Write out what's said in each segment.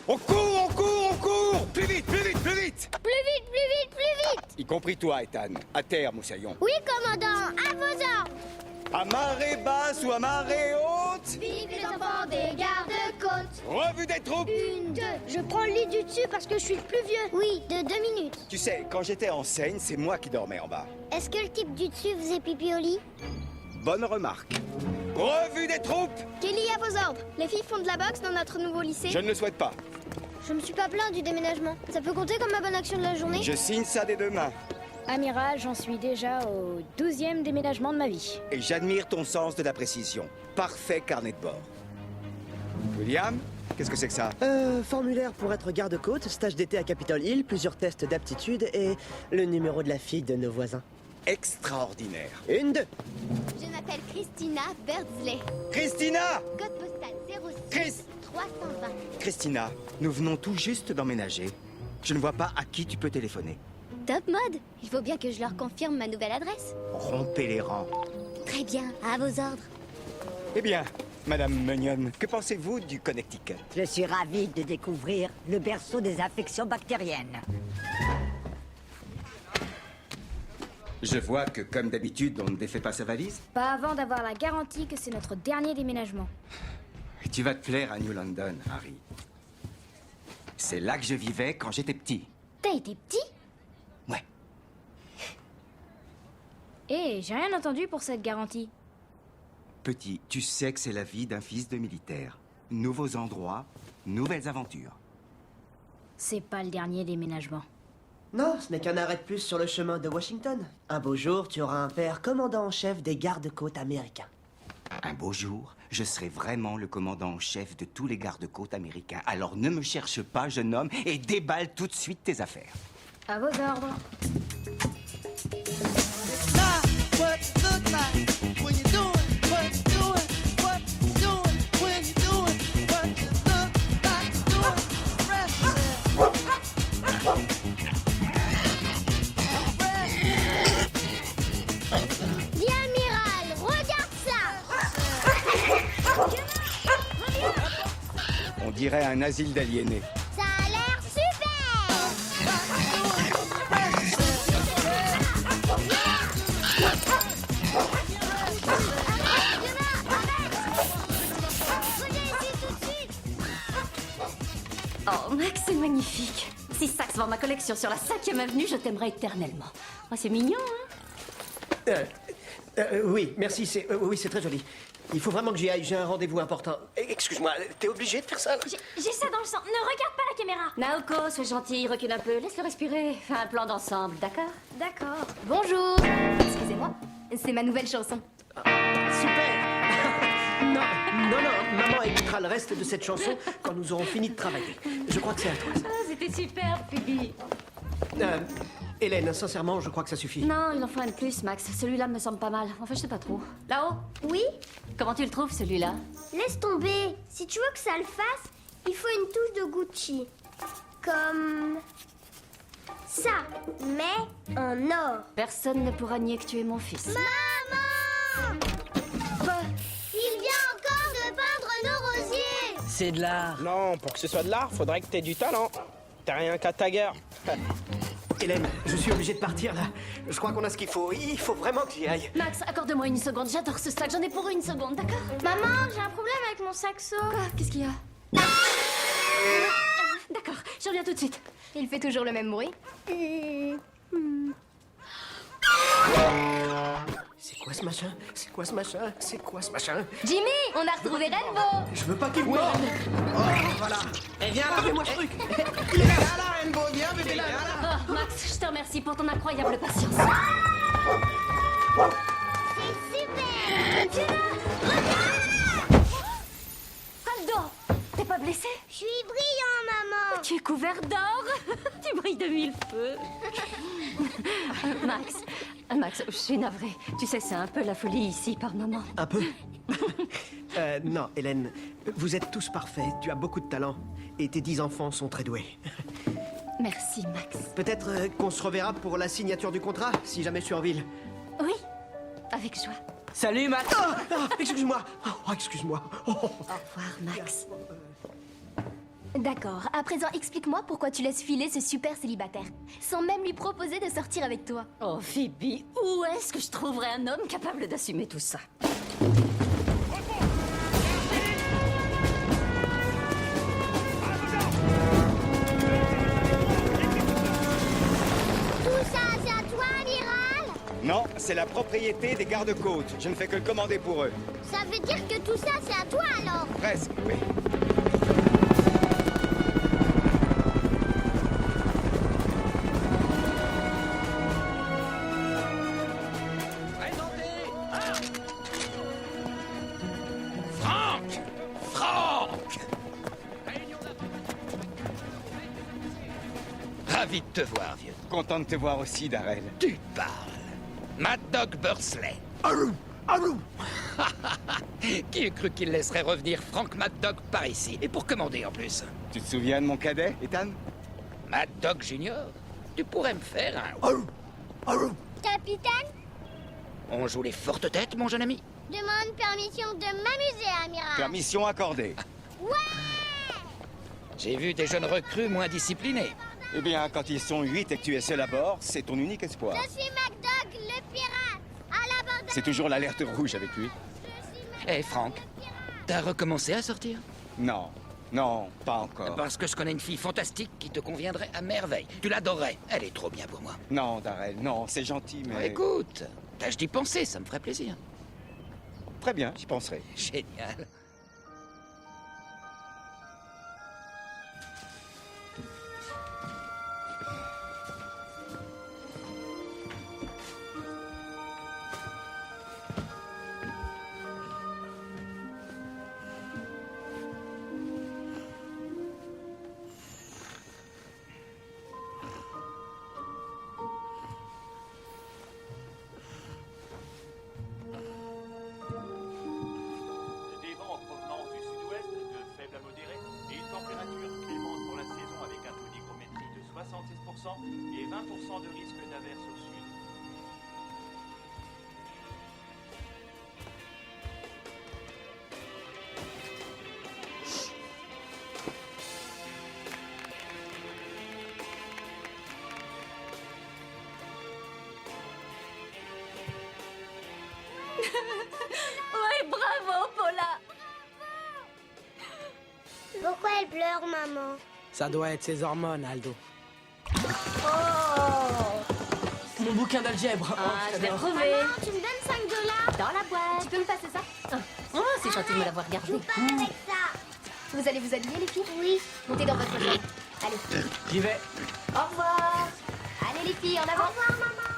On court, on court, on court! Plus vite, plus vite, plus vite! Plus vite, plus vite, plus vite! Y compris toi, Ethan. À terre, moussaillon. Oui, commandant, à vos ordres! À marée basse ou à marée haute? Vive les enfants des gardes-côtes! Revue des troupes! 1, 2, je prends le lit du dessus parce que je suis le plus vieux. Oui, de 2 minutes. Tu sais, quand j'étais en Seine, c'est moi qui dormais en bas. Est-ce que le type du dessus faisait pipi au lit? Bonne remarque. Revue des troupes! Kelly, à vos ordres. Les filles font de la boxe dans notre nouveau lycée. Je ne le souhaite pas. Je me suis pas plaint du déménagement. Ça peut compter comme ma bonne action de la journée? Je signe ça dès demain. Amiral, j'en suis déjà au 12e déménagement de ma vie. Et j'admire ton sens de la précision. Parfait carnet de bord. William, qu'est-ce que c'est que ça? Formulaire pour être garde-côte, stage d'été à Capitol Hill, plusieurs tests d'aptitude et le numéro de la fille de nos voisins. Extraordinaire. 1, 2. Je m'appelle Christina Birdsley. Christina! Code postal 06 Chris! 320. Christina, nous venons tout juste d'emménager. Je ne vois pas à qui tu peux téléphoner. Top mode. Il faut bien que je leur confirme ma nouvelle adresse. Rompez les rangs. Très bien, à vos ordres. Eh bien, Madame Meunion, que pensez-vous du Connecticut? Je suis ravie de découvrir le berceau des infections bactériennes. Je vois que, comme d'habitude, on ne défait pas sa valise. Pas avant d'avoir la garantie que c'est notre dernier déménagement. Tu vas te plaire à New London, Harry. C'est là que je vivais quand j'étais petit. T'as été petit? Ouais. Eh, j'ai rien entendu pour cette garantie. Petit, tu sais que c'est la vie d'un fils de militaire. Nouveaux endroits, nouvelles aventures. C'est pas le dernier déménagement. Non, ce n'est qu'un arrêt de plus sur le chemin de Washington. Un beau jour, tu auras un père commandant en chef des gardes-côtes américains. Un beau jour, je serai vraiment le commandant en chef de tous les gardes-côtes américains. Alors ne me cherche pas, jeune homme, et déballe tout de suite tes affaires. À vos ordres. Dis amiral, regarde ça. On dirait un asile d'aliénés. Ça a l'air super. Oh, Max, c'est magnifique. Si Saks vend ma collection sur la 5e avenue, je t'aimerai éternellement. Oh, c'est mignon, hein? Oui, merci, oui, c'est très joli. Il faut vraiment que j'y aille, j'ai un rendez-vous important. Excuse-moi, t'es obligé de faire ça là? J'ai ça dans le sang. Ne regarde pas la caméra. Naoko, sois gentille, recule un peu. Laisse-le respirer. Fais un plan d'ensemble, d'accord? D'accord. Bonjour. Excusez-moi, c'est ma nouvelle chanson. Super. Non, maman écoutera le reste de cette chanson quand nous aurons fini de travailler. Je crois que c'est à toi. Ah, c'était super, Phoebe. Hélène, sincèrement, je crois que ça suffit. Non, il en faut un de plus, Max. Celui-là me semble pas mal. Enfin, je sais pas trop. Là-haut? Oui? Comment tu le trouves, celui-là? Laisse tomber. Si tu veux que ça le fasse, il faut une touche de Gucci. Comme ça, mais en or. Personne ne pourra nier que tu es mon fils. Maman! Il vient encore de peindre nos rosiers. C'est de l'art. Non, pour que ce soit de l'art, faudrait que t'aies du talent. T'as rien qu'à ta gueule. Hélène, je suis obligé de partir là. Je crois qu'on a ce qu'il faut. Il faut vraiment que j'y aille. Max, accorde-moi une seconde. J'adore ce sac. J'en ai pour une seconde, d'accord? Maman, j'ai un problème avec mon saxo. Quoi? Qu'est-ce qu'il y a? D'accord, je reviens tout de suite. Il fait toujours le même bruit. C'est quoi ce machin? C'est quoi ce machin? C'est quoi ce machin? Jimmy, on a retrouvé Rainbow. Je veux pas qu'il me morde. Oh, voilà. Eh, viens là. Fais-moi ce truc. Il est là, Rainbow. Viens, bébé, là. Oh, Max, je te remercie pour ton incroyable patience. C'est super. Tu l'as. Aldo, t'es pas blessé? Je suis brillant, maman. Tu es couvert d'or. Tu brilles de mille feux. Max, je suis navrée. Tu sais, c'est un peu la folie ici par moment. Un peu. Non, Hélène, vous êtes tous parfaits. Tu as beaucoup de talent. Et tes 10 enfants sont très doués. Merci, Max. Peut-être qu'on se reverra pour la signature du contrat, si jamais Surville. Oui, avec joie. Salut, Max. Excuse-moi. Oh, excuse-moi. Oh. Au revoir, Max. D'accord, à présent explique-moi pourquoi tu laisses filer ce super célibataire, sans même lui proposer de sortir avec toi. Oh, Phoebe, où est-ce que je trouverais un homme capable d'assumer tout ça? Tout ça, c'est à toi, amiral? Non, c'est la propriété des gardes-côtes. Je ne fais que le commander pour eux. Ça veut dire que tout ça, c'est à toi alors? Presque, oui. Ravi de te voir, vieux. Content de te voir aussi, Darrell. Tu parles. Mad Dog Bursley. Qui eût cru qu'il laisserait revenir Frank Mad Dog par ici? Et pour commander en plus. Tu te souviens de mon cadet, Ethan? Mad Dog Junior? Tu pourrais me faire un... Capitaine, On joue les fortes têtes, mon jeune ami? demande permission de m'amuser, amiral. Permission accordée. J'ai vu des jeunes recrues moins disciplinés. Eh bien, quand ils sont 8 et que tu es seul à bord, c'est ton unique espoir. Je suis MacDog, le pirate. À l'abordage. C'est toujours l'alerte rouge avec lui. Hé, Frank, t'as recommencé à sortir? Non, non, pas encore. Parce que je connais une fille fantastique qui te conviendrait à merveille. Tu l'adorerais. Elle est trop bien pour moi. Non, Darrell, non, c'est gentil, mais... Écoute, tâche d'y penser, ça me ferait plaisir. Très bien, j'y penserai. Génial. Des vents en provenance du sud-ouest de faible à modéré et une température clémente pour la saison avec un taux d'hygrométrie de 76% et 20% de risque d'averse au sud. Ouais, bravo, Paula. Pourquoi elle pleure, maman? Ça doit être ses hormones, Aldo. Mon bouquin d'algèbre. Ah, je vais retrouver. Maman, tu me donnes $5? Dans la boîte. Tu peux me passer ça? Oh, c'est gentil de me l'avoir gardé. Joue pas avec ça. Vous allez vous habiller, les filles? Oui. Montez dans votre chambre. Allez. J'y vais. Au revoir. Allez, les filles, en avant. Au revoir, maman.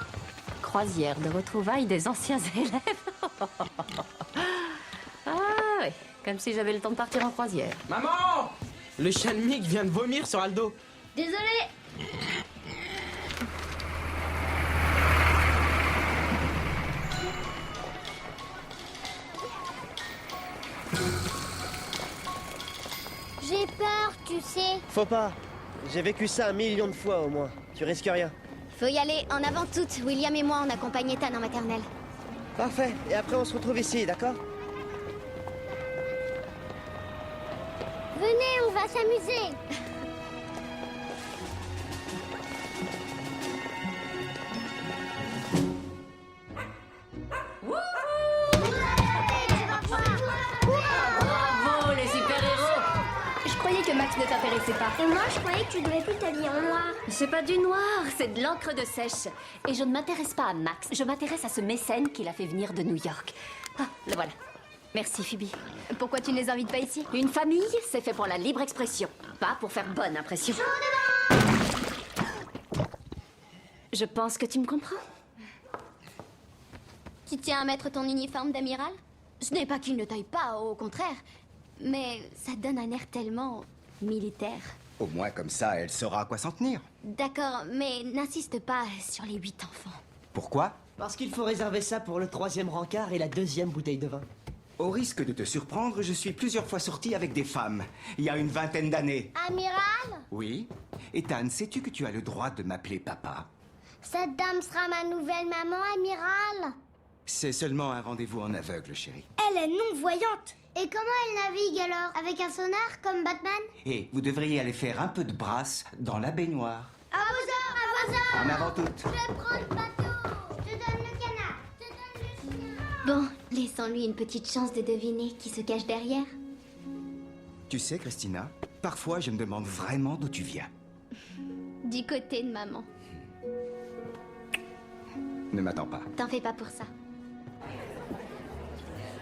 Croisière de retrouvailles des anciens élèves. Ah oui, comme si j'avais le temps de partir en croisière. Maman! Le chien de Mick vient de vomir sur Aldo. Désolée. J'ai peur, tu sais. Faut pas. J'ai vécu ça 1 million de fois au moins. Tu risques rien. Faut y aller, en avant toutes. William et moi, on accompagne Ethan en maternelle. Parfait. Et après, on se retrouve ici, d'accord? Venez, on va s'amuser. Bravo les super-héros. que Max ne t'intéressait pas? Et moi, je croyais que tu devais plus t'habiller en noir. C'est pas du noir, c'est de l'encre de sèche. Et je ne m'intéresse pas à Max, je m'intéresse à ce mécène qui l'a fait venir de New York. Ah, le voilà. Merci, Phoebe. Pourquoi tu ne les invites pas ici? Une famille, c'est fait pour la libre expression, pas pour faire bonne impression. Je pense que tu me comprends. Tu tiens à mettre ton uniforme d'amiral? Ce n'est pas qu'il ne taille pas, au contraire. Mais ça donne un air tellement militaire. Au moins, comme ça, elle saura à quoi s'en tenir. D'accord, mais n'insiste pas sur les 8 enfants. Pourquoi? Parce qu'il faut réserver ça pour le 3e rencard et la 2e bouteille de vin. Au risque de te surprendre, je suis plusieurs fois sorti avec des femmes. Il y a une vingtaine d'années. Amiral, Oui. Ethan, sais-tu que tu as le droit de m'appeler papa? cette dame sera ma nouvelle maman, amiral. C'est seulement un rendez-vous en aveugle, chérie. Elle est non-voyante. Et comment elle navigue alors? Avec un sonar comme Batman? Et vous devriez aller faire un peu de brasse dans la baignoire. À vos ordres, En avant toutes. Je vais prendre le bateau. Je donne le canard. Je donne le chien. Bon, laissons-lui une petite chance de deviner qui se cache derrière. Tu sais, Christina, parfois je me demande vraiment d'où tu viens. Du côté de maman. Ne m'attends pas. T'en fais pas pour ça.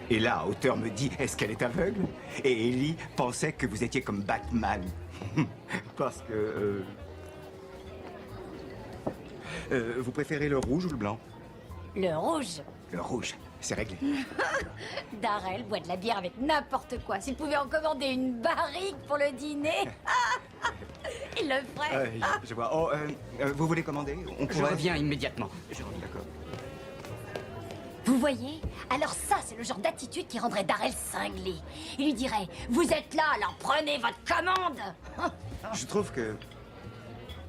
Et là, auteur me dit, est-ce qu'elle est aveugle? Et Ellie pensait que vous étiez comme Batman. Parce que... vous préférez le rouge ou le blanc? Le rouge. Le rouge, c'est réglé. Darrell boit de la bière avec n'importe quoi. S'il pouvait en commander une barrique pour le dîner, il le ferait. Je vois. Oh, vous voulez commander? On Je pourrait... reviens immédiatement. D'accord. Vous voyez? Alors ça, c'est le genre d'attitude qui rendrait Darrell cinglé. Il lui dirait, vous êtes là, alors prenez votre commande. Je trouve que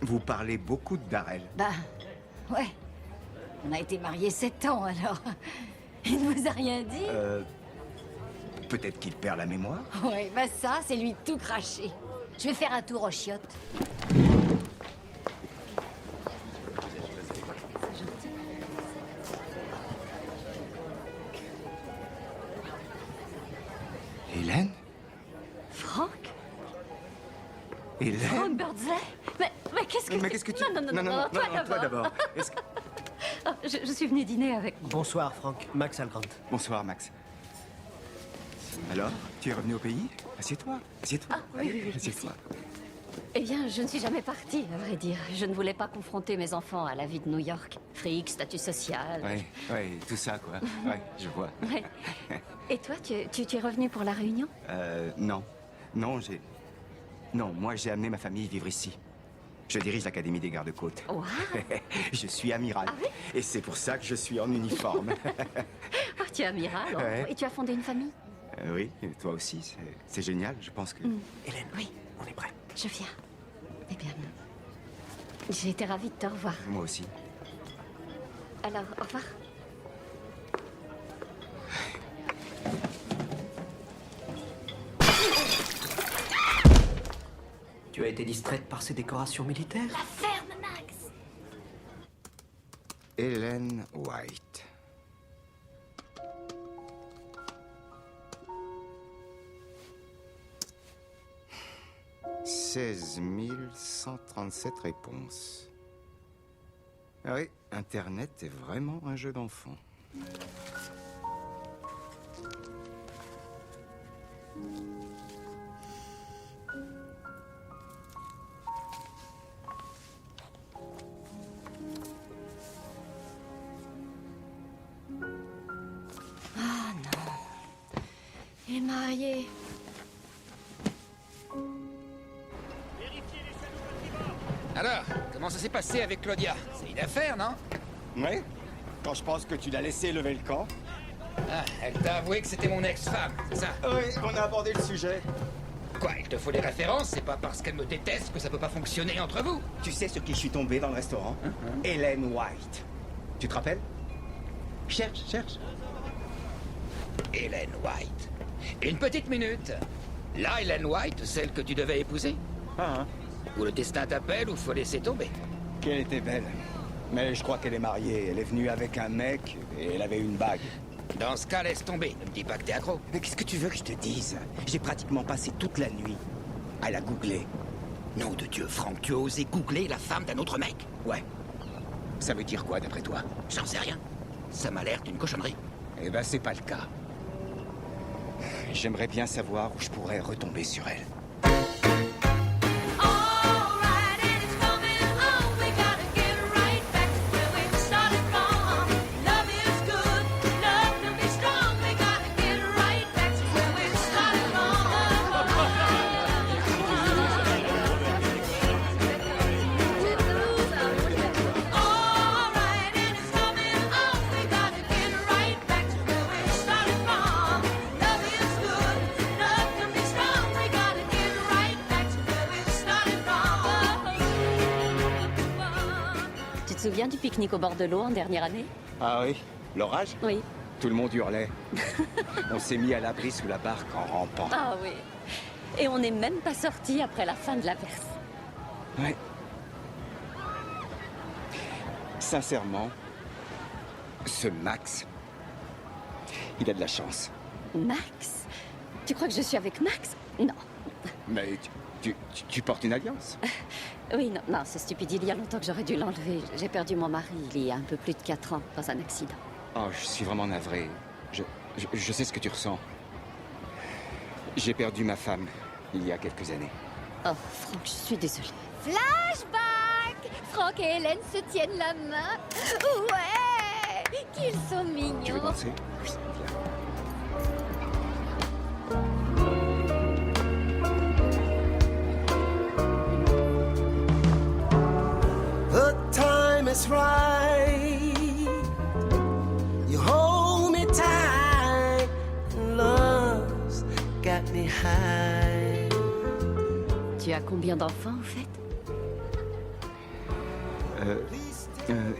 vous parlez beaucoup de Darrell. Bah, ouais. On a été mariés 7 ans, alors. Il ne vous a rien dit? Peut-être qu'il perd la mémoire. Ouais, bah ça, c'est lui tout craché. Je vais faire un tour aux chiottes. Hélène? Franck? Hélène? Frank Birdsley? Mais qu'est-ce que... Mais qu'est-ce que tu... Non, toi d'abord. Est-ce que- Oh, je suis venue dîner avec... Bonsoir, Franck. Max Algrant. Bonsoir, Max. Alors, tu es revenu au pays? Assieds-toi, assieds-toi. oui, oui, Assieds-toi. Eh bien, je ne suis jamais partie, à vrai dire. Je ne voulais pas confronter mes enfants à la vie de New York. Fric, statut social... Oui, tout ça, quoi. Ouais, je vois. Ouais. Et toi, tu es revenu pour la réunion? Non. Non, Non, moi, j'ai amené ma famille vivre ici. Je dirige l'Académie des gardes-côtes. Waouh! Je suis amiral. Ah oui? Et c'est pour ça que je suis en uniforme. Ah, tu es amiral, Ouais. et tu as fondé une famille? Oui, et toi aussi, c'est génial, je pense que... Hélène, Oui, on est prêt. je viens. Eh bien, j'ai été ravie de te revoir. Moi aussi. Alors, au revoir. Tu as été distraite par ces décorations militaires? Ferme, Max. Hélène White. « 16 137 réponses. Ah oui, Internet est vraiment un jeu d'enfant. Il est marié. Alors, comment ça s'est passé avec Claudia? C'est une affaire, non? Oui. Quand je pense que tu l'as laissé lever le camp. Ah, elle t'a avoué que c'était mon ex-femme, c'est ça? Oui, on a abordé le sujet. Quoi, il te faut des références? C'est pas parce qu'elle me déteste que ça peut pas fonctionner entre vous? Tu sais sur qui je suis tombé dans le restaurant? Hélène White. Tu te rappelles? Cherche. Hélène White. Une petite minute. Là, Hélène White, celle que tu devais épouser? Ou le destin t'appelle ou faut laisser tomber? Qu'elle était belle. Mais je crois qu'elle est mariée. Elle est venue avec un mec et elle avait une bague. Dans ce cas, laisse tomber. Ne me dis pas que t'es accro. Mais qu'est-ce que tu veux que je te dise? J'ai pratiquement passé toute la nuit Elle a googlé. Nom de Dieu, Franck, tu as osé googler la femme d'un autre mec? Ouais. Ça veut dire quoi, d'après toi? J'en sais rien. Ça m'a l'air d'une cochonnerie. Eh ben, c'est pas le cas. J'aimerais bien savoir où je pourrais retomber sur elle. Tu te souviens du pique-nique au bord de l'eau en dernière année? Ah oui? L'orage? Oui. Tout le monde hurlait. On s'est mis à l'abri sous la barque en rampant. Ah oui. Et on n'est même pas sorti après la fin de l'averse. Ouais. Sincèrement, ce Max, il a de la chance. Max? Tu crois que je suis avec Max? Non. Mais tu portes une alliance? Oui, non, non, c'est stupide. Il y a longtemps que j'aurais dû l'enlever. J'ai perdu mon mari il y a un peu plus de 4 ans dans un accident. Oh, je suis vraiment navré. Je sais ce que tu ressens. J'ai perdu ma femme il y a quelques années. Oh, Franck, je suis désolée. Flashback! Franck et Hélène se tiennent la main. Ouais! Qu'ils sont Tu veux mignons. danser? Oui, viens. The time is right. You hold me tight. And love's got me high. Tu as combien d'enfants, au fait?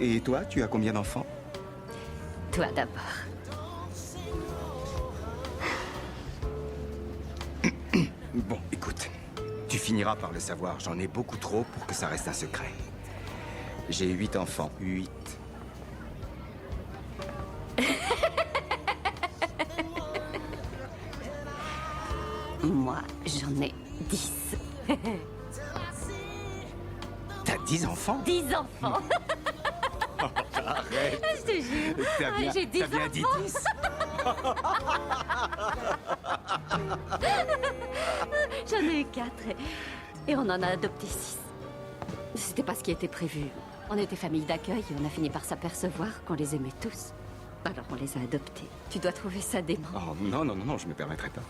Et toi, tu as combien d'enfants? Toi d'abord. Bon, écoute, tu finiras par le savoir. J'en ai beaucoup trop pour que ça reste un secret. J'ai 8 enfants. 8. Moi, j'en ai 10. T'as 10 enfants? 10 enfants. Arrête. Je te jure. T'as bien, J'ai 10 t'as bien dit enfants. 10. J'en ai eu 4 et on en a adopté 6. C'était pas ce qui était prévu. On était famille d'accueil et on a fini par s'apercevoir qu'on les aimait tous. Alors on les a adoptés. Tu dois trouver ça dément. Oh non, non, non, non, je me permettrai pas.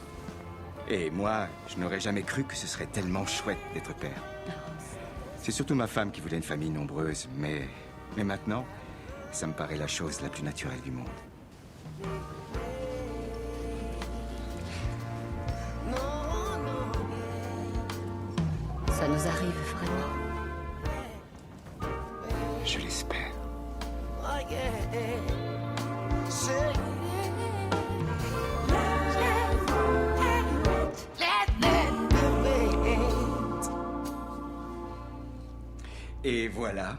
Et moi, je n'aurais jamais cru que ce serait tellement chouette d'être père. C'est surtout ma femme qui voulait une famille nombreuse, mais maintenant, ça me paraît la chose la plus naturelle du monde. Ça nous arrive vraiment. Je l'espère. Oh, yeah. Say, Et voilà,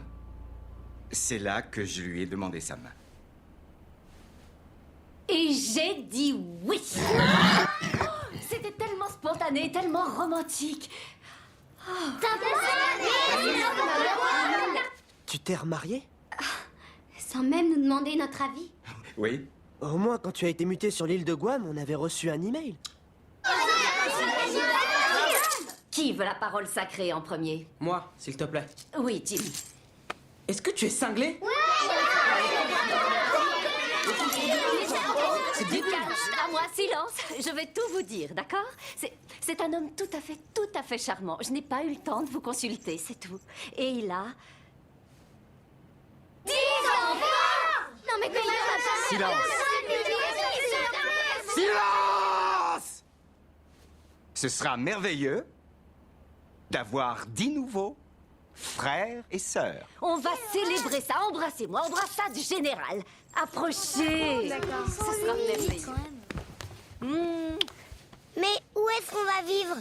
c'est là que je lui ai demandé sa main. Et j'ai dit oui. C'était tellement spontané, tellement romantique. Tu t'es remarié? Sans même nous demander notre avis. Oui? Au moins, quand tu as été muté sur l'île de Guam, on avait reçu un email. Qui veut la parole sacrée en premier? Moi, s'il te plaît. Oui, Tim. Est-ce que tu es cinglé? Du calme, à moi, silence. Je vais tout vous dire, d'accord? C'est un homme tout à fait charmant. Je n'ai pas eu le temps de vous consulter, c'est tout. Et il a... 10 enfants! Non mais comment ça? Silence! Silence! Ce sera merveilleux d'avoir 10 nouveaux frères et sœurs. On va célébrer ça. Embrassez-moi, embrassade générale. Approchez. Ce sera merveilleux. Mais où est-ce qu'on va vivre?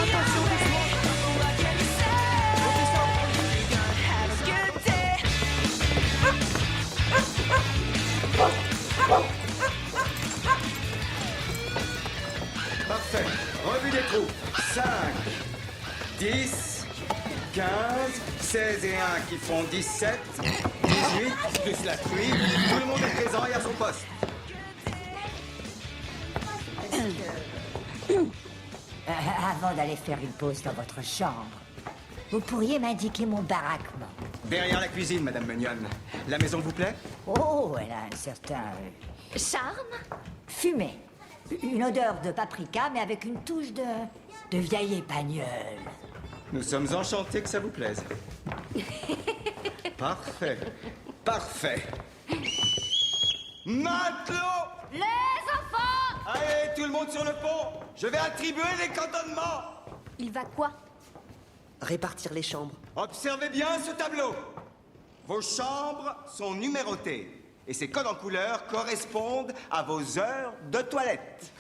attention, doucement. Parfait. Revue des trous. 5, 10, 15, 16 et 1 qui font 17, 18, plus la pluie. Tout le monde est présent et à son poste. Avant d'aller faire une pause dans votre chambre, vous pourriez m'indiquer mon baraquement. Derrière la cuisine, Madame Mignon. La maison vous plaît? Oh, elle a un certain... Charme? fumée. Une odeur de paprika, mais avec une touche de vieille épagnole. Nous sommes enchantés que ça vous plaise. Parfait. Parfait. Matelot! Les enfants! Allez, tout le monde sur le pont! Je vais attribuer les cantonnements! Il va quoi? Répartir les chambres. Observez bien ce tableau. Vos chambres sont numérotées. Et ces codes en couleur correspondent à vos heures de toilette.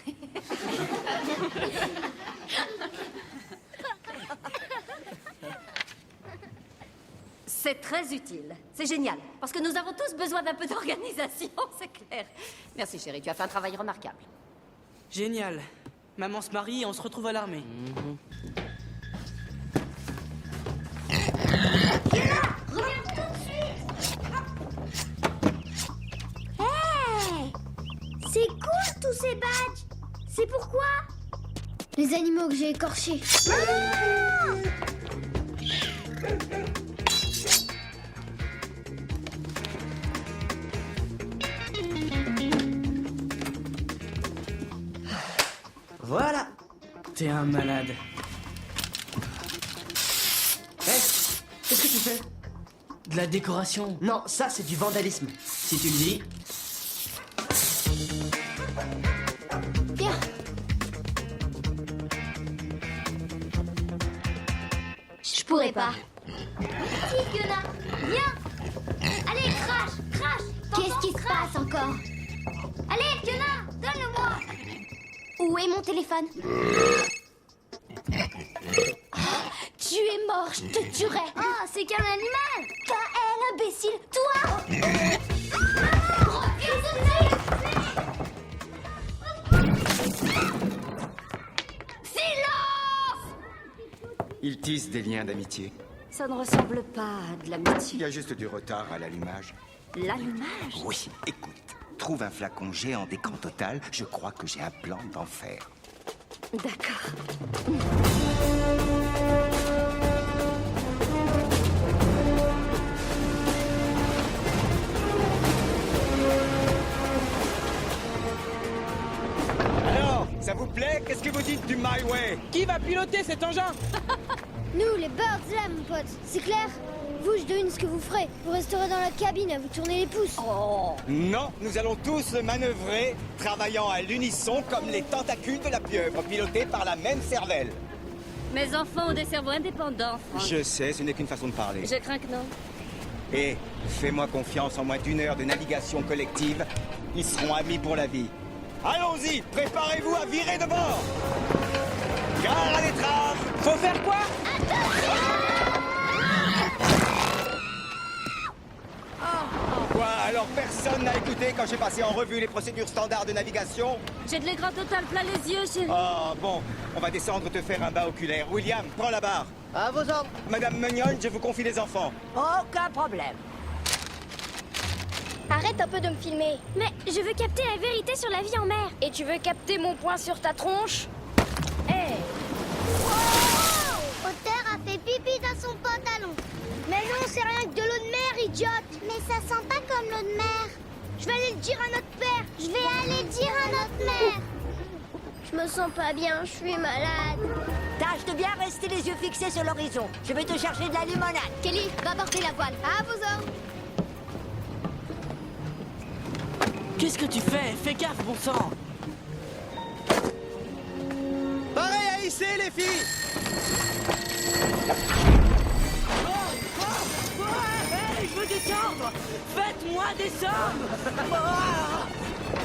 C'est très utile. C'est génial. Parce que nous avons tous besoin d'un peu d'organisation, c'est clair. Merci chérie, tu as fait un travail remarquable. Génial. Maman se marie et on se retrouve à l'armée. Reviens tout de suite. Hey! C'est cool tous ces badges. C'est pourquoi? Les animaux que j'ai écorchés. Voilà. T'es un malade. Hé, qu'est-ce que tu fais? De la décoration. Non, ça c'est du vandalisme. Si tu le dis. Viens. Je pourrais pas. Si, Fiona, viens. Allez, crache, crache. Qu'est-ce qui se passe encore? Allez, Fiona, donne-le-moi. Où est mon téléphone? Ah, tu es mort, je te tuerai. Ah, c'est qu'un animal. Pas elle, imbécile, toi! Reviens tout de suite. Silence! Ils tissent des liens d'amitié. Ça ne ressemble pas à de Il l'amitié. y a juste du retard à l'allumage. L'allumage? Oui, écoute. Trouve un flacon géant d'écran total. Je crois que j'ai un plan d'enfer. D'accord. Alors, ça vous plaît? Qu'est-ce que vous dites du My Way? Qui va piloter cet engin? Nous, les birds là, mon pote. C'est clair? Vous, je devine ce que vous ferez. Vous resterez dans la cabine à vous tourner les pouces. Oh! Non, nous allons tous manœuvrer, travaillant à l'unisson comme les tentacules de la pieuvre, pilotés par la même cervelle. Mes enfants ont des cerveaux indépendants, Franck. Je sais, ce n'est qu'une façon de parler. Je crains que non. Et fais-moi confiance, en moins d'1 heure de navigation collective, ils seront amis pour la vie. Allons-y, préparez-vous à virer de bord. Gare à l'étrave. Faut faire quoi? Quoi, alors personne n'a écouté quand j'ai passé en revue les procédures standards de navigation? J'ai de l'écran total plein les yeux, chérie. Ah bon, on va descendre te faire un bas oculaire. William, prends la barre. À vos ordres. Madame Mignon, je vous confie les enfants. Aucun problème. Arrête un peu de me filmer. Mais je veux capter la vérité sur la vie en mer. Et tu veux capter mon poing sur ta tronche? Hé! Otter a fait pipi dans son pantalon. Mais non, c'est rien que de l'eau de mer, idiote. Mais ça sent pas comme l'eau de mer. Je vais aller le dire à notre père. Je vais aller le dire à notre mère. Je me sens pas bien, je suis malade. Tâche de bien rester les yeux fixés sur l'horizon. Je vais te chercher de la limonade. Kelly, va porter la voile. À vos ordres. Qu'est-ce que tu fais? Fais gaffe, bon sang. Pareil à hisser, les filles. Hey, je veux descendre. Faites-moi descendre. Ah,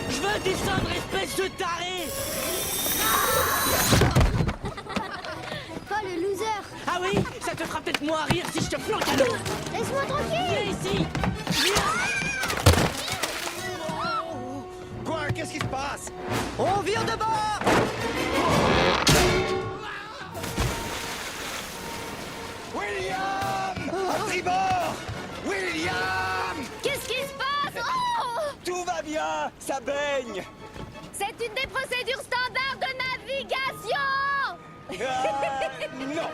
je veux descendre, espèce de taré. Oh, le loser. Ah oui, ça te fera peut-être moins rire si je te planque à l'eau. Laisse-moi tranquille. Viens ici. Viens. Quoi? Qu'est-ce qui se passe? On vire de bord. Tout va bien, ça baigne. C'est une des procédures standards de navigation. Non.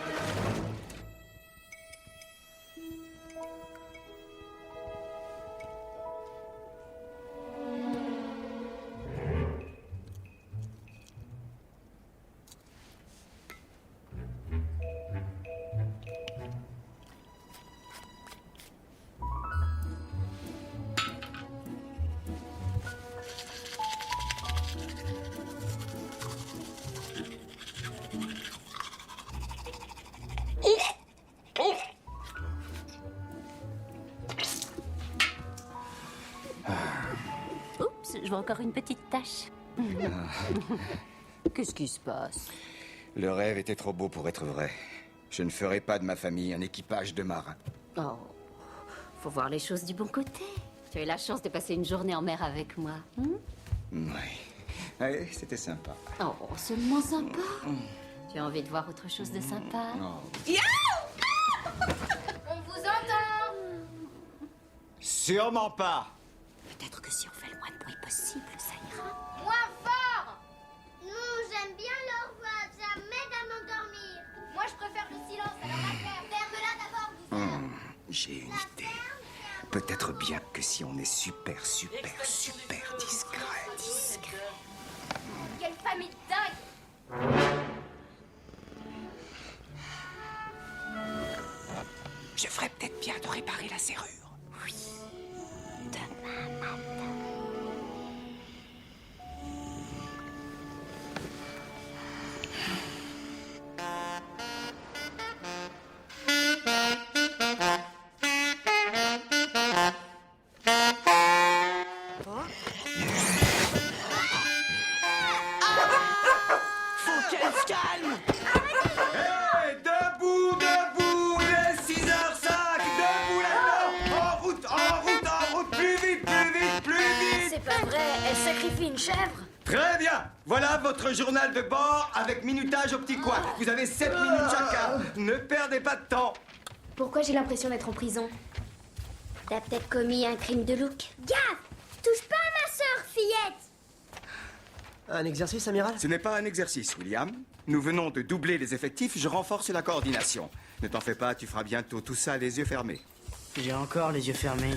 Oups, je vois encore une petite tache. Qu'est-ce qui se passe? Le rêve était trop beau pour être vrai. Je ne ferai pas de ma famille un équipage de marins. Oh, faut voir les choses du bon côté. Tu as eu la chance de passer une journée en mer avec moi. Oui. Ouais, c'était sympa. Oh, seulement sympa. Tu as envie de voir autre chose de sympa? Oh. On vous entend. Sûrement pas. Peut-être que si on fait le moins de bruit possible, ça ira. Moins fort. Nous, j'aime bien leur voix, ça m'aide à m'endormir. Moi, je préfère le silence à la matière. Ferme-la d'abord. J'ai une idée. Peut-être bien que si on est super discret. Quelle famille de dingue. Je ferais peut-être bien de réparer la serrure. Oui. Demain matin. Faut qu'elle se calme. Hey, debout, il est 6h05, debout là-dedans. En route, plus vite. C'est pas vrai, elle sacrifie une chèvre. Très bien. Voilà votre journal de bord avec minutage au petit coin. Vous avez 7 minutes chacun. Ne perdez pas de temps. Pourquoi j'ai l'impression d'être en prison? T'as peut-être commis un crime de look. Gaffe, touche pas à ma sœur, fillette. Un exercice, amiral? Ce n'est pas un exercice, William. Nous venons de doubler les effectifs, je renforce la coordination. Ne t'en fais pas, tu feras bientôt tout ça les yeux fermés. J'ai encore les yeux fermés.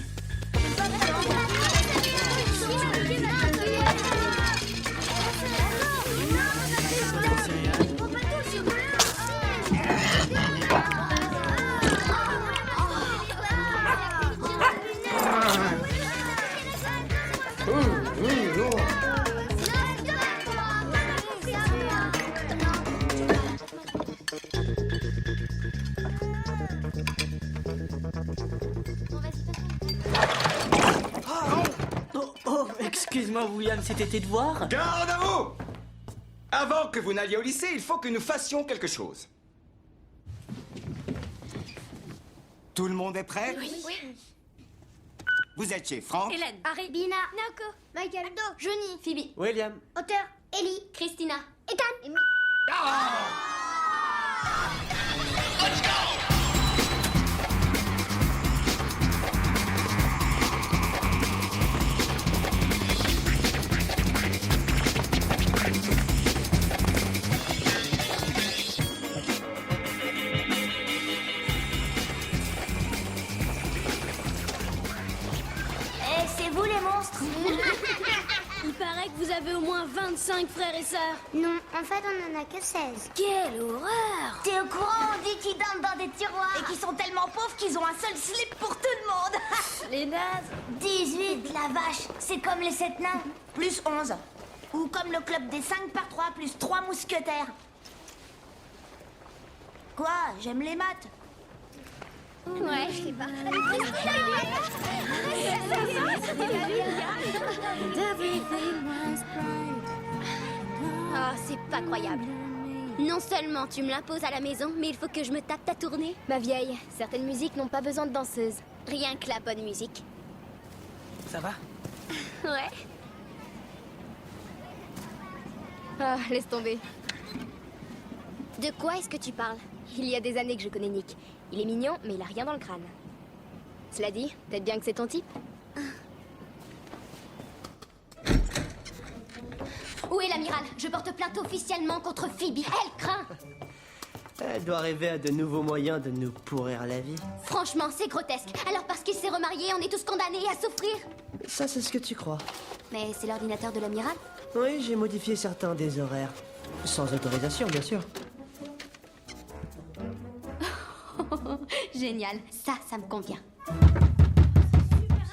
Oh, excuse-moi, William, c'était tes devoirs? Garde à vous! Avant que vous n'alliez au lycée, il faut que nous fassions quelque chose. Tout le monde est prêt? Oui. Vous êtes chez Franck? Hélène. Harry, Bina, Naoko, Michael, Do, Johnny, Phoebe. William. Auteur, Ellie, Christina. Ethan, et C'est vous les monstres. il paraît que vous avez au moins 25 frères et sœurs. Non, en fait, on en a que 16. Quelle horreur. T'es au courant, on dit qu'ils dorment dans des tiroirs. Et qu'ils sont tellement pauvres qu'ils ont un seul slip pour tout le monde. Les nazes. 18, la vache. C'est comme les 7 nains. Plus 11. Ou comme le club des 5 par 3 plus 3 mousquetaires. Quoi? J'aime les maths. Ouais, je sais pas. Oh, c'est pas croyable. Non seulement tu me l'imposes à la maison, mais il faut que je me tape ta tournée. Ma vieille, certaines musiques n'ont pas besoin de danseuses. Rien que la bonne musique. Ça va? Ouais. Ah, laisse tomber. De quoi est-ce que tu parles? Il y a des années que je connais Nick. Il est mignon, mais il a rien dans le crâne. Cela dit, peut-être bien que c'est ton type. amiral. Je porte plainte officiellement contre Phoebe. Elle craint. Elle doit rêver à de nouveaux moyens de nous pourrir la vie. Franchement, c'est grotesque. Alors parce qu'il s'est remarié, on est tous condamnés à souffrir. Ça, c'est ce que tu crois. Mais c'est l'ordinateur de l'amiral. Oui, j'ai modifié certains des horaires. Sans autorisation, bien sûr. Génial. Ça me convient.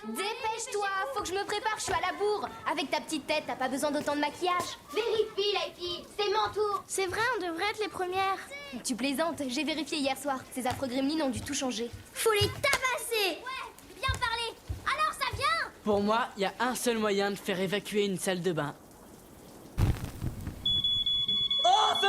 Dépêche-toi, faut que je me prépare, je suis à la bourre. Avec ta petite tête, t'as pas besoin d'autant de maquillage. Vérifie, Lightly, c'est mon tour. C'est vrai, on devrait être les premières. Tu plaisantes, j'ai vérifié hier soir. Ces affreux gremlins ont dû tout changer. Faut les tabasser. Ouais, bien parlé. Alors ça vient. Pour moi, il y a un seul moyen de faire évacuer une salle de bain. Au feu!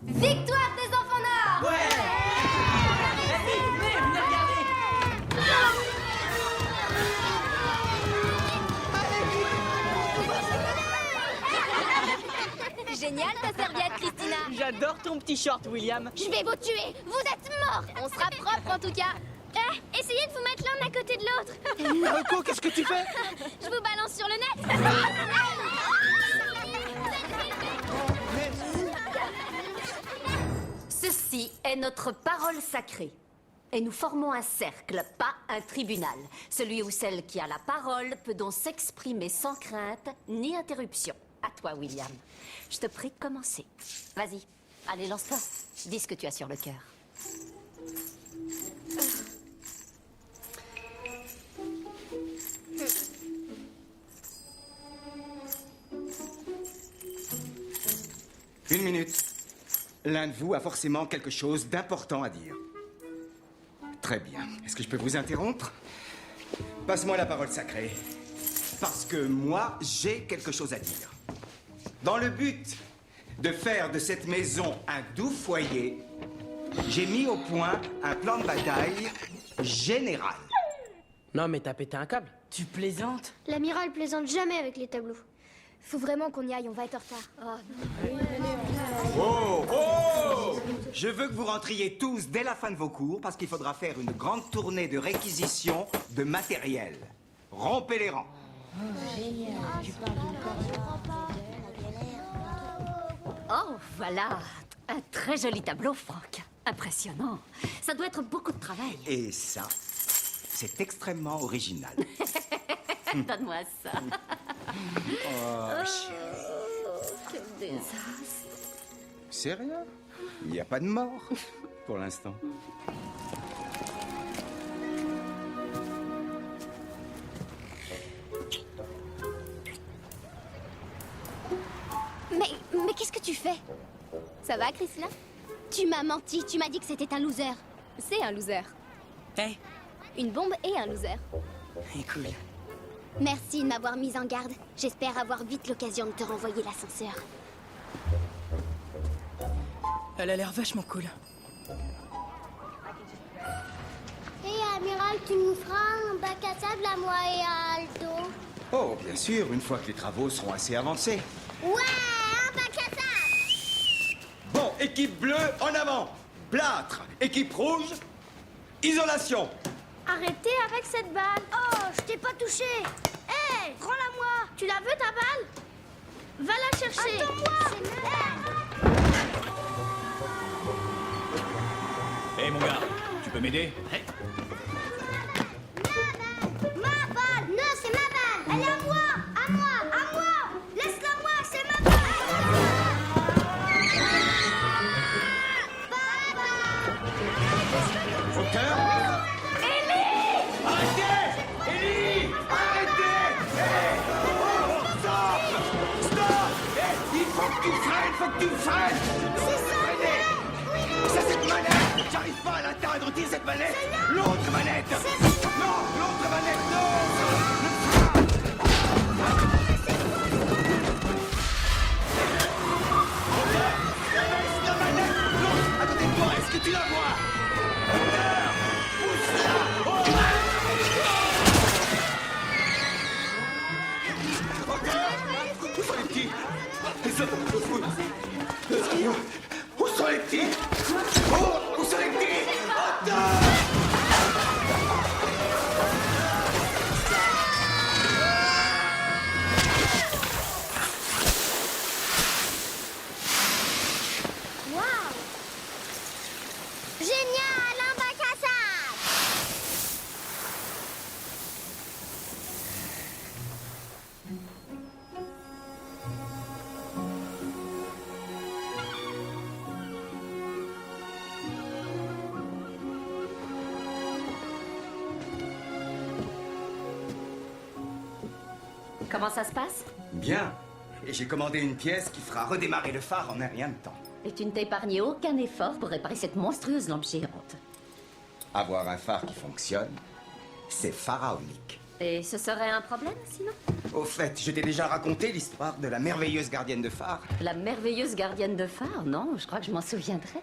Victoire des enfants noirs. Ouais! Venez regarder! Génial ta serviette, Christina. J'adore ton petit short, William. Je vais vous tuer. Vous êtes morts. On sera propre en tout cas. Essayez de vous mettre l'un à côté de l'autre. Marco, qu'est-ce que tu fais? Je vous balance sur le net. Ceci est notre parole sacrée. Et nous formons un cercle, pas un tribunal. Celui ou celle qui a la parole peut donc s'exprimer sans crainte ni interruption. À toi, William. Je te prie de commencer. Vas-y. Allez, lance-toi. Dis ce que tu as sur le cœur. Une minute. L'un de vous a forcément quelque chose d'important à dire. Très bien. Est-ce que je peux vous interrompre? Passe-moi la parole sacrée. Parce que moi, j'ai quelque chose à dire. Dans le but de faire de cette maison un doux foyer, j'ai mis au point un plan de bataille général. Non, mais t'as pété un câble. Tu plaisantes? L'amiral plaisante jamais avec les tableaux. Faut vraiment qu'on y aille, on va être en retard. Oh, oh! Je veux que vous rentriez tous dès la fin de vos cours parce qu'il faudra faire une grande tournée de réquisition de matériel. Rompez les rangs. Oh, voilà. Un très joli tableau, Franck. Impressionnant. Ça doit être beaucoup de travail. Et ça, c'est extrêmement original. Donne-moi ça. Oh, chérie. Quel désastre. C'est rien. Il n'y a pas de mort pour l'instant. Mais qu'est-ce que tu fais? Ça va, Christina? Tu m'as menti, tu m'as dit que c'était un loser. C'est un loser. Hé, Une bombe et un loser. cool. Merci de m'avoir mise en garde. J'espère avoir vite l'occasion de te renvoyer l'ascenseur. Elle a l'air vachement cool. Hé, amiral, tu nous feras un bac à sable à moi et à Aldo? Oh, bien sûr, une fois que les travaux seront assez avancés. Ouais, un bac à sable! Bon, équipe bleue, en avant. Plâtre. Équipe rouge, isolation. Arrêtez avec cette balle. Oh, je t'ai pas touché. Hé, rends-la moi. Tu la veux ta balle? Va la chercher. Attends-moi. Hé mon gars, tu peux m'aider? Ma balle. Non, c'est ma balle. Elle est à moi. À moi. À moi. Laisse-la moi, c'est ma balle. Au cœur. Arrêtez! Ellie! Arrêtez! Hey! Oh, stop! Stop! Hey, il faut que tu freines! Faut que tu freines! C'est ça. C'est cette manette! J'arrive pas à l'atteindre! Tire cette manette! L'autre manette! Non! L'autre manette! Non! Baisse la manette! L'autre! À côté de toi! Est-ce que tu la vois? Pousse-la! Comment ça se passe? Bien. Et j'ai commandé une pièce qui fera redémarrer le phare en un rien de temps. Et tu ne t'as épargné aucun effort pour réparer cette monstrueuse lampe géante. Avoir un phare qui fonctionne, c'est pharaonique. Et ce serait un problème, sinon? Au fait, je t'ai déjà raconté l'histoire de la merveilleuse gardienne de phare. La merveilleuse gardienne de phare? Non, je crois que je m'en souviendrai.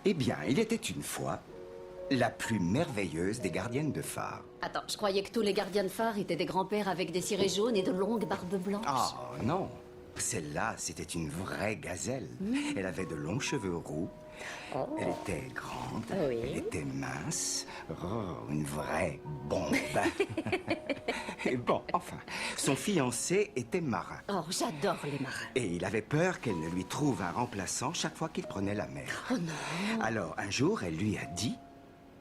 Eh bien, il était une fois la plus merveilleuse des gardiennes de phare. Attends, je croyais que tous les gardiens de phare étaient des grands-pères avec des cirés jaunes et de longues barbes blanches. Oh, non. Celle-là, c'était une vraie gazelle. Elle avait de longs cheveux roux. Oh. Elle était grande. Oui. Elle était mince. Oh, une vraie bombe. Et bon, enfin, son fiancé était marin. Oh, j'adore les marins. Et il avait peur qu'elle ne lui trouve un remplaçant chaque fois qu'il prenait la mer. Oh non. Alors, un jour, elle lui a dit: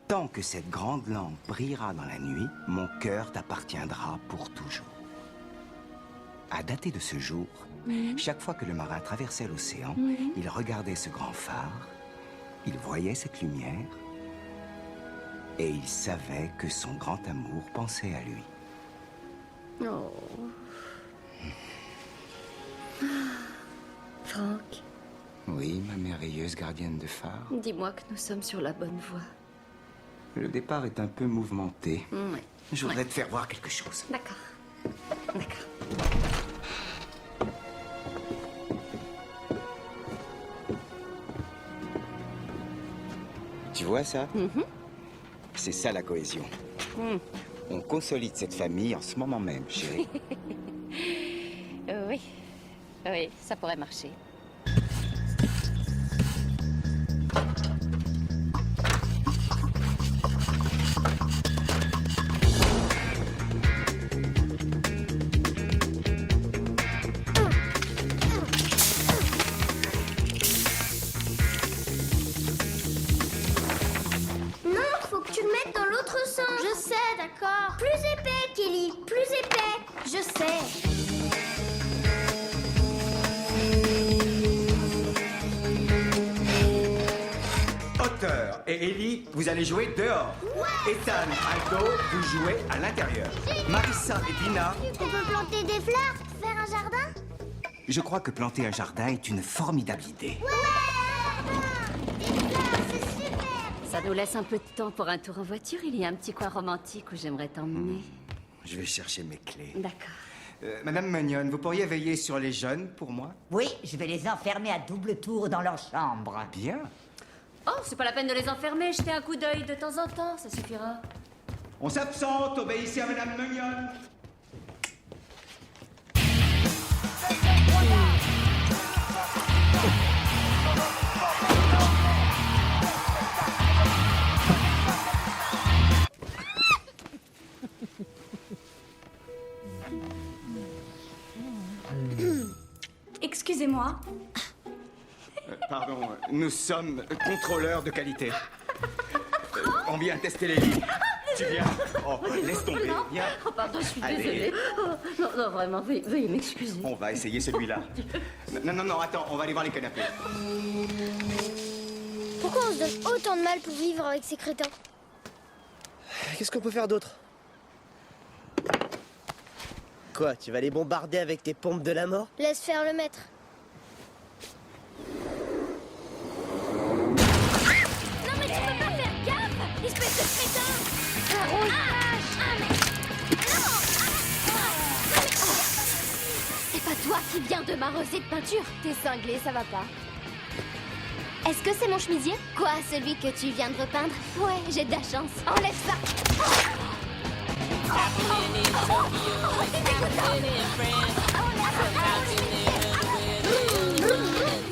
tant que cette grande lampe brillera dans la nuit, mon cœur t'appartiendra pour toujours. À dater de ce jour, chaque fois que le marin traversait l'océan, il regardait ce grand phare, il voyait cette lumière, et il savait que son grand amour pensait à lui. Oh. Franck, Oui, ma merveilleuse gardienne de phare. dis-moi que nous sommes sur la bonne voie. Le départ est un peu mouvementé. Ouais. Je voudrais te faire voir quelque chose. D'accord. D'accord. Tu vois ça? C'est ça la cohésion. On consolide cette famille en ce moment même, chérie. Oui. Oui, ça pourrait marcher. Non, faut que tu le mettes dans l'autre sens. Je sais, d'accord. Plus épais, Kelly, plus épais. Je sais. Auteur et Ellie, vous allez jouer dehors. Ethan, Aldo, vous jouez à l'intérieur. Marissa et Dina, On peut planter des fleurs, faire un jardin. je crois que planter un jardin est une formidable idée. Des fleurs, c'est super. Ça nous laisse un peu de temps pour un tour en voiture. Il y a un petit coin romantique où j'aimerais t'emmener. Je vais chercher mes clés. D'accord. Madame Mignonne, vous pourriez veiller sur les jeunes pour moi? Oui, je vais les enfermer à double tour dans leur chambre. Bien. Oh, c'est pas la peine de les enfermer. Jetez un coup d'œil de temps en temps, ça suffira. On s'absente, obéissez à Madame Mignonne. Excusez-moi. Pardon, nous sommes contrôleurs de qualité. On vient tester les lits. Tu viens? Oh, laisse tomber. Viens. Oh, pardon, je suis Allez. désolée. Oh, non, non, vraiment, veuillez m'excuser. On va essayer celui-là. Non, attends, on va aller voir les canapés. Pourquoi on se donne autant de mal pour vivre avec ces crétins? Qu'est-ce qu'on peut faire d'autre? Quoi, tu vas les bombarder avec tes pompes de la mort? Laisse faire le maître. Non mais tu peux pas faire gaffe, espèce de crétin! C'est pas toi qui viens de m'arroser de peinture. T'es cinglé, ça va pas. Est-ce que c'est mon chemisier? Quoi, celui que tu viens de repeindre? Ouais, j'ai de la chance. Enlève ça.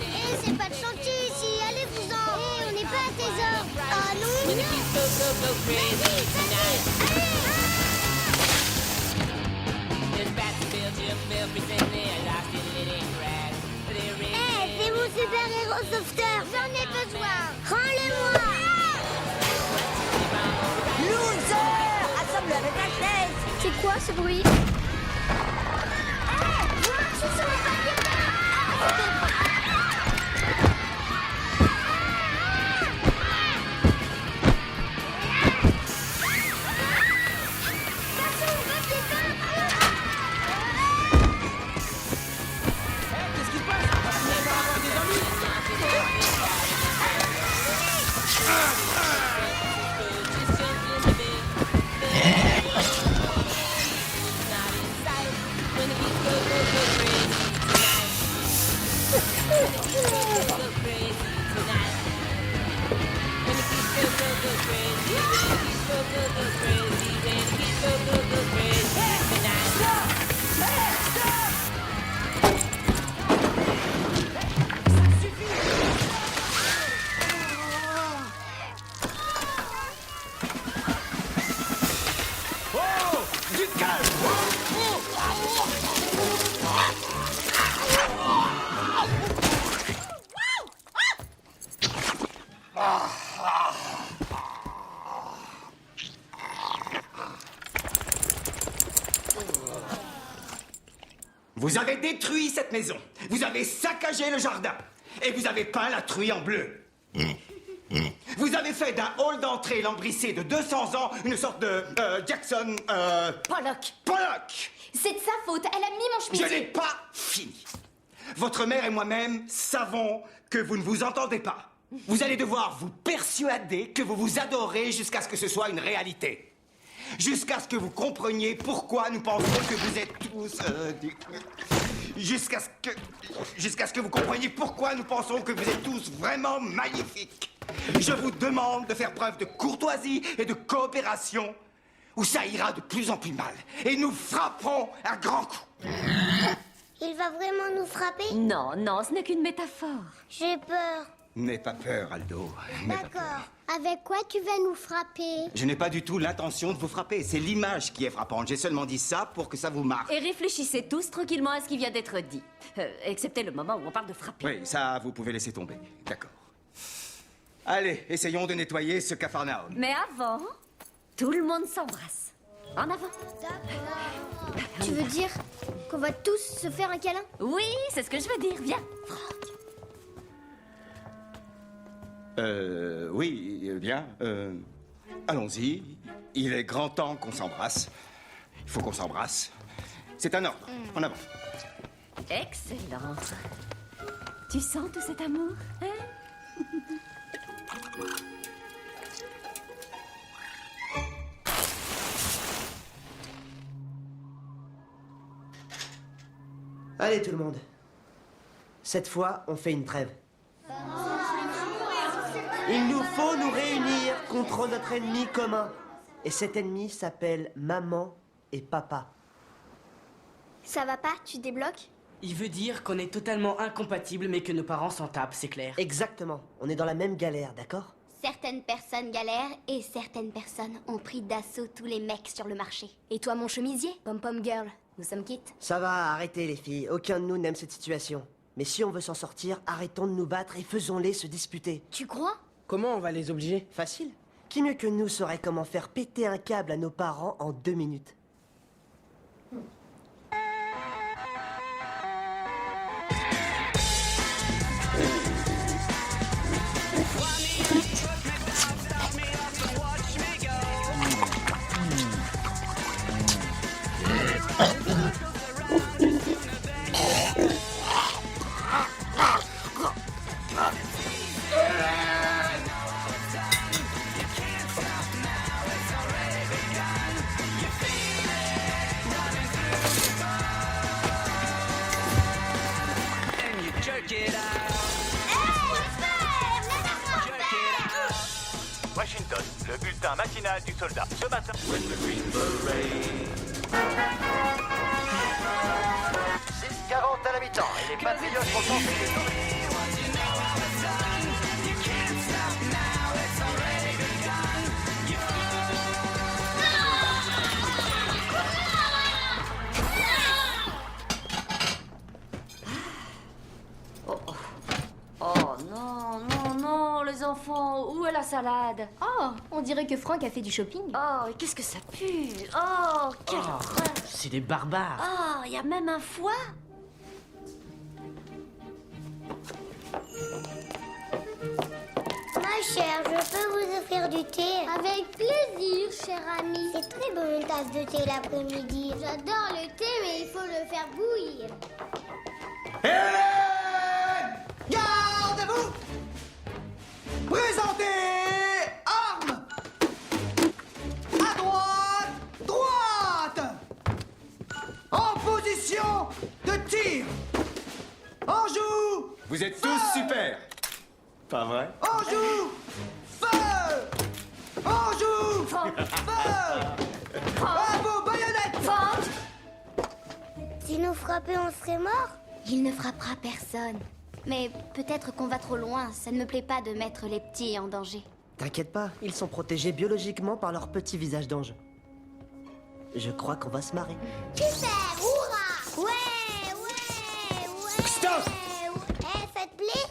Eh, c'est pas de chantier ici, allez-vous-en! Eh, on n'est pas à tes ordres! Ah non! Eh, c'est mon super-héros sauveteur! J'en ai besoin! Rends-le-moi! Loser! Assomme-le avec la chaise! C'est quoi ce bruit? Eh, vous marchez sur le papier peint! Attention, papier peint! Vous avez détruit cette maison. Vous avez saccagé le jardin. Et vous avez peint la truie en bleu. Vous avez fait d'un hall d'entrée lambrissé de 200 ans une sorte de Jackson... Pollock. Pollock. C'est de sa faute, elle a mis mon Je chemisier. n'ai pas fini. Votre mère et moi-même savons que vous ne vous entendez pas. Vous allez devoir vous persuader que vous vous adorez jusqu'à ce que ce soit une réalité. Jusqu'à ce que vous compreniez pourquoi nous pensons que vous êtes tous... Jusqu'à ce que vous compreniez pourquoi nous pensons que vous êtes tous vraiment magnifiques. Je vous demande de faire preuve de courtoisie et de coopération, ou ça ira de plus en plus mal. Et nous frapperons à grands coups. Il va vraiment nous frapper? Non, non, ce n'est qu'une métaphore. J'ai peur. N'aie pas peur, Aldo. N'aie pas peur. D'accord. Avec quoi tu vas nous frapper? Je n'ai pas du tout l'intention de vous frapper. C'est l'image qui est frappante. J'ai seulement dit ça pour que ça vous marque. Et réfléchissez tous tranquillement à ce qui vient d'être dit. Excepté le moment où on parle de frapper. Oui, ça, vous pouvez laisser tomber. D'accord. Allez, essayons de nettoyer ce capharnaüm. Mais avant, tout le monde s'embrasse. En avant. Tu veux dire qu'on va tous se faire un câlin? Oui, c'est ce que je veux dire. Viens. Oui, bien. Allons-y. Il est grand temps qu'on s'embrasse. Il faut qu'on s'embrasse. C'est un ordre. En avant. Excellent. Tu sens tout cet amour, hein? Allez tout le monde. Cette fois, on fait une trêve. Il nous faut nous réunir contre notre ennemi commun. Et cet ennemi s'appelle maman et papa. Ça va pas? Tu débloques? Il veut dire qu'on est totalement incompatibles, mais que nos parents s'en tapent, c'est clair. Exactement. On est dans la même galère, d'accord? Certaines personnes galèrent et certaines personnes ont pris d'assaut tous les mecs sur le marché. Et toi, mon chemisier, pom-pom girl, nous sommes quittes. Ça va, arrêtez les filles. Aucun de nous n'aime cette situation. Mais si on veut s'en sortir, arrêtons de nous battre et faisons-les se disputer. Tu crois? Comment on va les obliger? Facile. Qui mieux que nous saurait comment faire péter un câble à nos parents en 2 minutes? Washington, le bulletin matinal du soldat. Ce matin... 6:40 à la mi-temps et les Patriots sont tombés. Oh non, non, non, les enfants, où est la salade? Oh, on dirait que Franck a fait du shopping. Oh, qu'est-ce que ça pue? Oh, quelle horreur! C'est des barbares. Oh, il y a même un foie? Ma chère, je peux vous offrir du thé? Avec plaisir, cher ami. C'est très bon une tasse de thé l'après-midi. J'adore le thé, mais il faut le faire bouillir. Hélène! Gardez-vous! Présentez armes! À droite, droite! En position de tir! En joue! Vous êtes tous super. Pas vrai? En joue! Feu! En joue! Feu! À vos baïonnettes! Si nous frappions, on serait morts? Il ne frappera personne. Mais peut-être qu'on va trop loin. Ça ne me plaît pas de mettre les petits en danger. T'inquiète pas, ils sont protégés biologiquement par leur petit visage d'ange. Je crois qu'on va se marrer. Super! Hurrah! Ouais! Stop! Ça te plaît?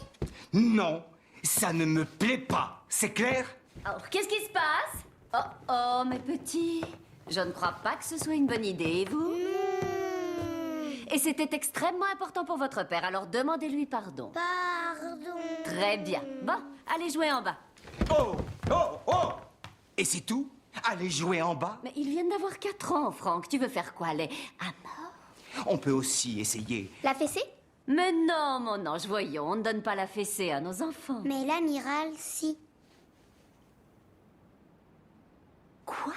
Non, ça ne me plaît pas. C'est clair? Alors, qu'est-ce qui se passe? Oh, oh, mes petits. Je ne crois pas que ce soit une bonne idée, et vous? Et c'était extrêmement important pour votre père, alors demandez-lui pardon. Pardon. Très bien. Bon, allez jouer en bas. Oh! Oh! Oh! Et c'est tout? Aller jouer en bas? Mais ils viennent d'avoir 4 ans, Franck. Tu veux faire quoi, les... à mort? On peut aussi essayer. La fessée? Mais non, mon ange, voyons, on ne donne pas la fessée à nos enfants. Mais l'amiral, si. Quoi?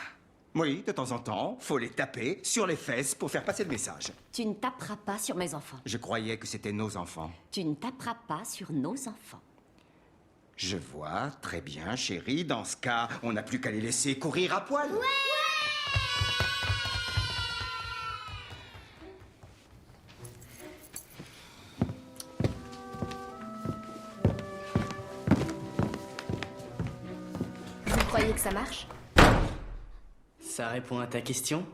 Oui, de temps en temps, faut les taper sur les fesses pour faire passer le message. Tu ne taperas pas sur mes enfants. Je croyais que c'était nos enfants. Tu ne taperas pas sur nos enfants. Je vois, très bien, chérie. Dans ce cas, on n'a plus qu'à les laisser courir à poil. Vous croyez que ça marche? Ça répond à ta question?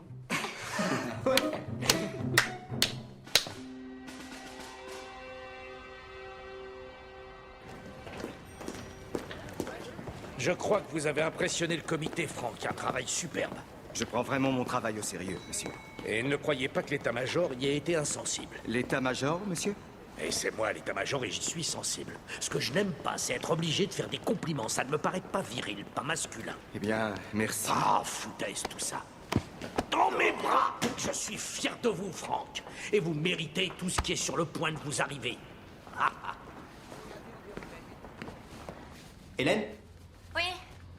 Je crois que vous avez impressionné le comité, Franck. Un travail superbe. Je prends vraiment mon travail au sérieux, monsieur. Et ne croyez pas que l'état-major y ait été insensible. L'état-major, monsieur? Et c'est moi l'état-major et j'y suis sensible. Ce que je n'aime pas, c'est être obligé de faire des compliments. Ça ne me paraît pas viril, pas masculin. Eh bien, merci. Ah, foutaise tout ça. Dans mes bras, je suis fier de vous, Franck. Et vous méritez tout ce qui est sur le point de vous arriver. Hélène, Oui.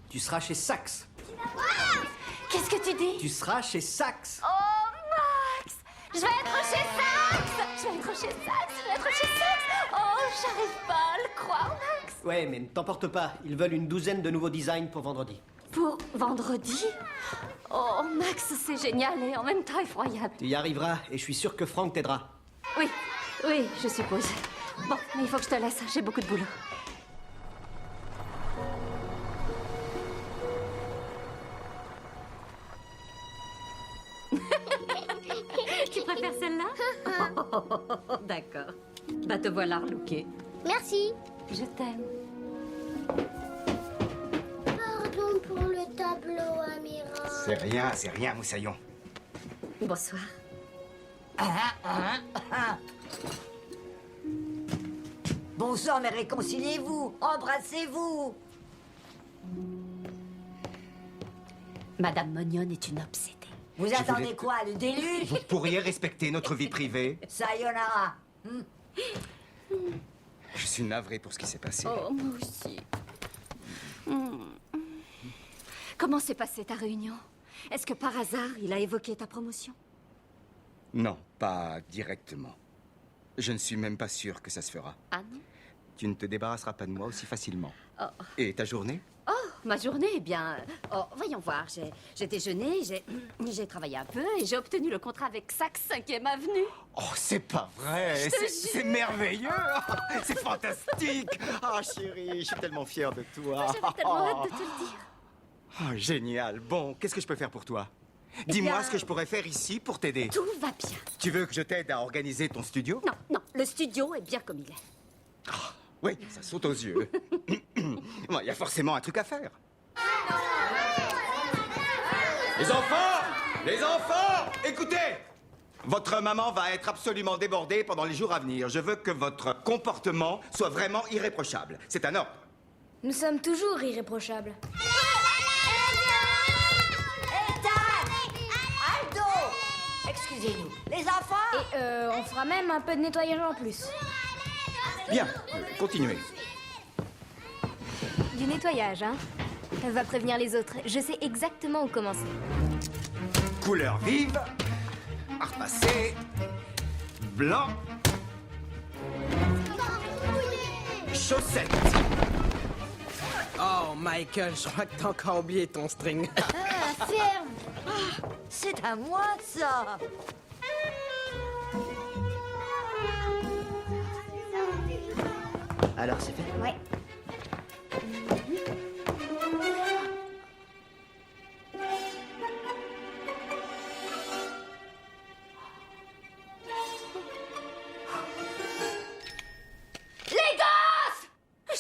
tu seras chez Saks. Qu'est-ce que tu dis? Tu seras chez Saks. Oh, Max! Je vais être chez Saks! Je vais être chez Saks! Je vais être chez Saks! Oh, j'arrive pas à le croire, Max! Ouais, mais ne t'emporte pas. Ils veulent une douzaine de nouveaux designs pour vendredi. Pour vendredi? Oh, Max, c'est génial et en même temps effroyable. Tu y arriveras et je suis sûr que Franck t'aidera. Oui, oui, je suppose. Bon, mais il faut que je te laisse, j'ai beaucoup de boulot. Tu préfères celle-là? D'accord. Bah te voilà relooké. Merci. Je t'aime. Pardon pour le tableau, amiral. C'est rien, Moussaillon. Bonsoir. Bon sang, mais réconciliez-vous, embrassez-vous. Madame Mognone est une obsédée. Vous attendez quoi, le déluge? Vous pourriez respecter notre vie privée? Sayonara. Je suis navré pour ce qui s'est passé. Oh, moi aussi. Comment s'est passée ta réunion? Est-ce que par hasard, il a évoqué ta promotion? Non, pas directement. Je ne suis même pas sûr que ça se fera. Ah non? Tu ne te débarrasseras pas de moi aussi facilement. Oh. Et ta journée? Oh, ma journée, eh bien... Oh, voyons voir, j'ai déjeuné, j'ai travaillé un peu et j'ai obtenu le contrat avec Saks 5e Avenue. Oh, c'est pas vrai! C'est merveilleux! C'est fantastique! Ah, chérie, je suis tellement fier de toi! J'avais tellement hâte de te le dire. Oh, génial! Bon, qu'est-ce que je peux faire pour toi? Dis-moi ce que je pourrais faire ici pour t'aider. Tout va bien. Tu veux que je t'aide à organiser ton studio? Non, non, le studio est bien comme il est. Oui, ça saute aux yeux. Il y a forcément un truc à faire. Les enfants! Les enfants! Écoutez! Votre maman va être absolument débordée pendant les jours à venir. Je veux que votre comportement soit vraiment irréprochable. C'est un ordre. Nous sommes toujours irréprochables. Aldo! Excusez-nous. Les enfants? Et on fera même un peu de nettoyage en plus. Bien, continuez. Du nettoyage, hein? Va prévenir les autres. Je sais exactement où commencer. Couleur vive, à repasser, blanc, chaussettes. Oh, Michael, je crois que t'as encore oublié ton string. Ah, ferme! C'est à moi, ça! Alors, c'est fait? Ouais. Les gosses!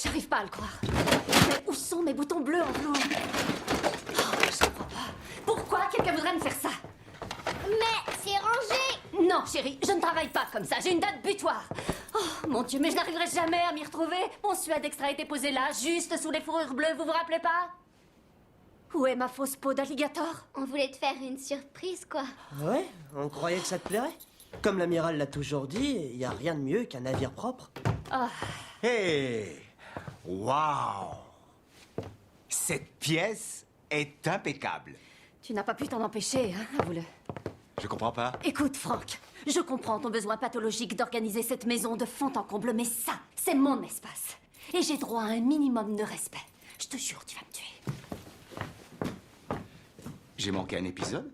J'arrive pas à le croire. Mais où sont mes boutons bleus en velours? Oh, je comprends pas. Pourquoi quelqu'un voudrait me faire ça? Mais c'est rangé. Non, Non, chérie, je ne travaille pas comme ça. J'ai une date butoir. Oh, mon Dieu, mais je n'arriverai jamais à m'y retrouver. Mon Suède extra était posé là, juste sous les fourrures bleues, vous vous rappelez pas? Où est ma fausse peau d'alligator? On voulait te faire une surprise, quoi. Ouais, on croyait que ça te plairait. Comme l'amiral l'a toujours dit, il n'y a rien de mieux qu'un navire propre. Ah. Hé! Waouh! Cette pièce est impeccable. Tu n'as pas pu t'en empêcher, hein, avoue-le. Je comprends pas. Écoute, Franck, je comprends ton besoin pathologique d'organiser cette maison de fond en comble, mais ça, c'est mon espace. Et j'ai droit à un minimum de respect. Je te jure, tu vas me tuer. J'ai manqué un épisode?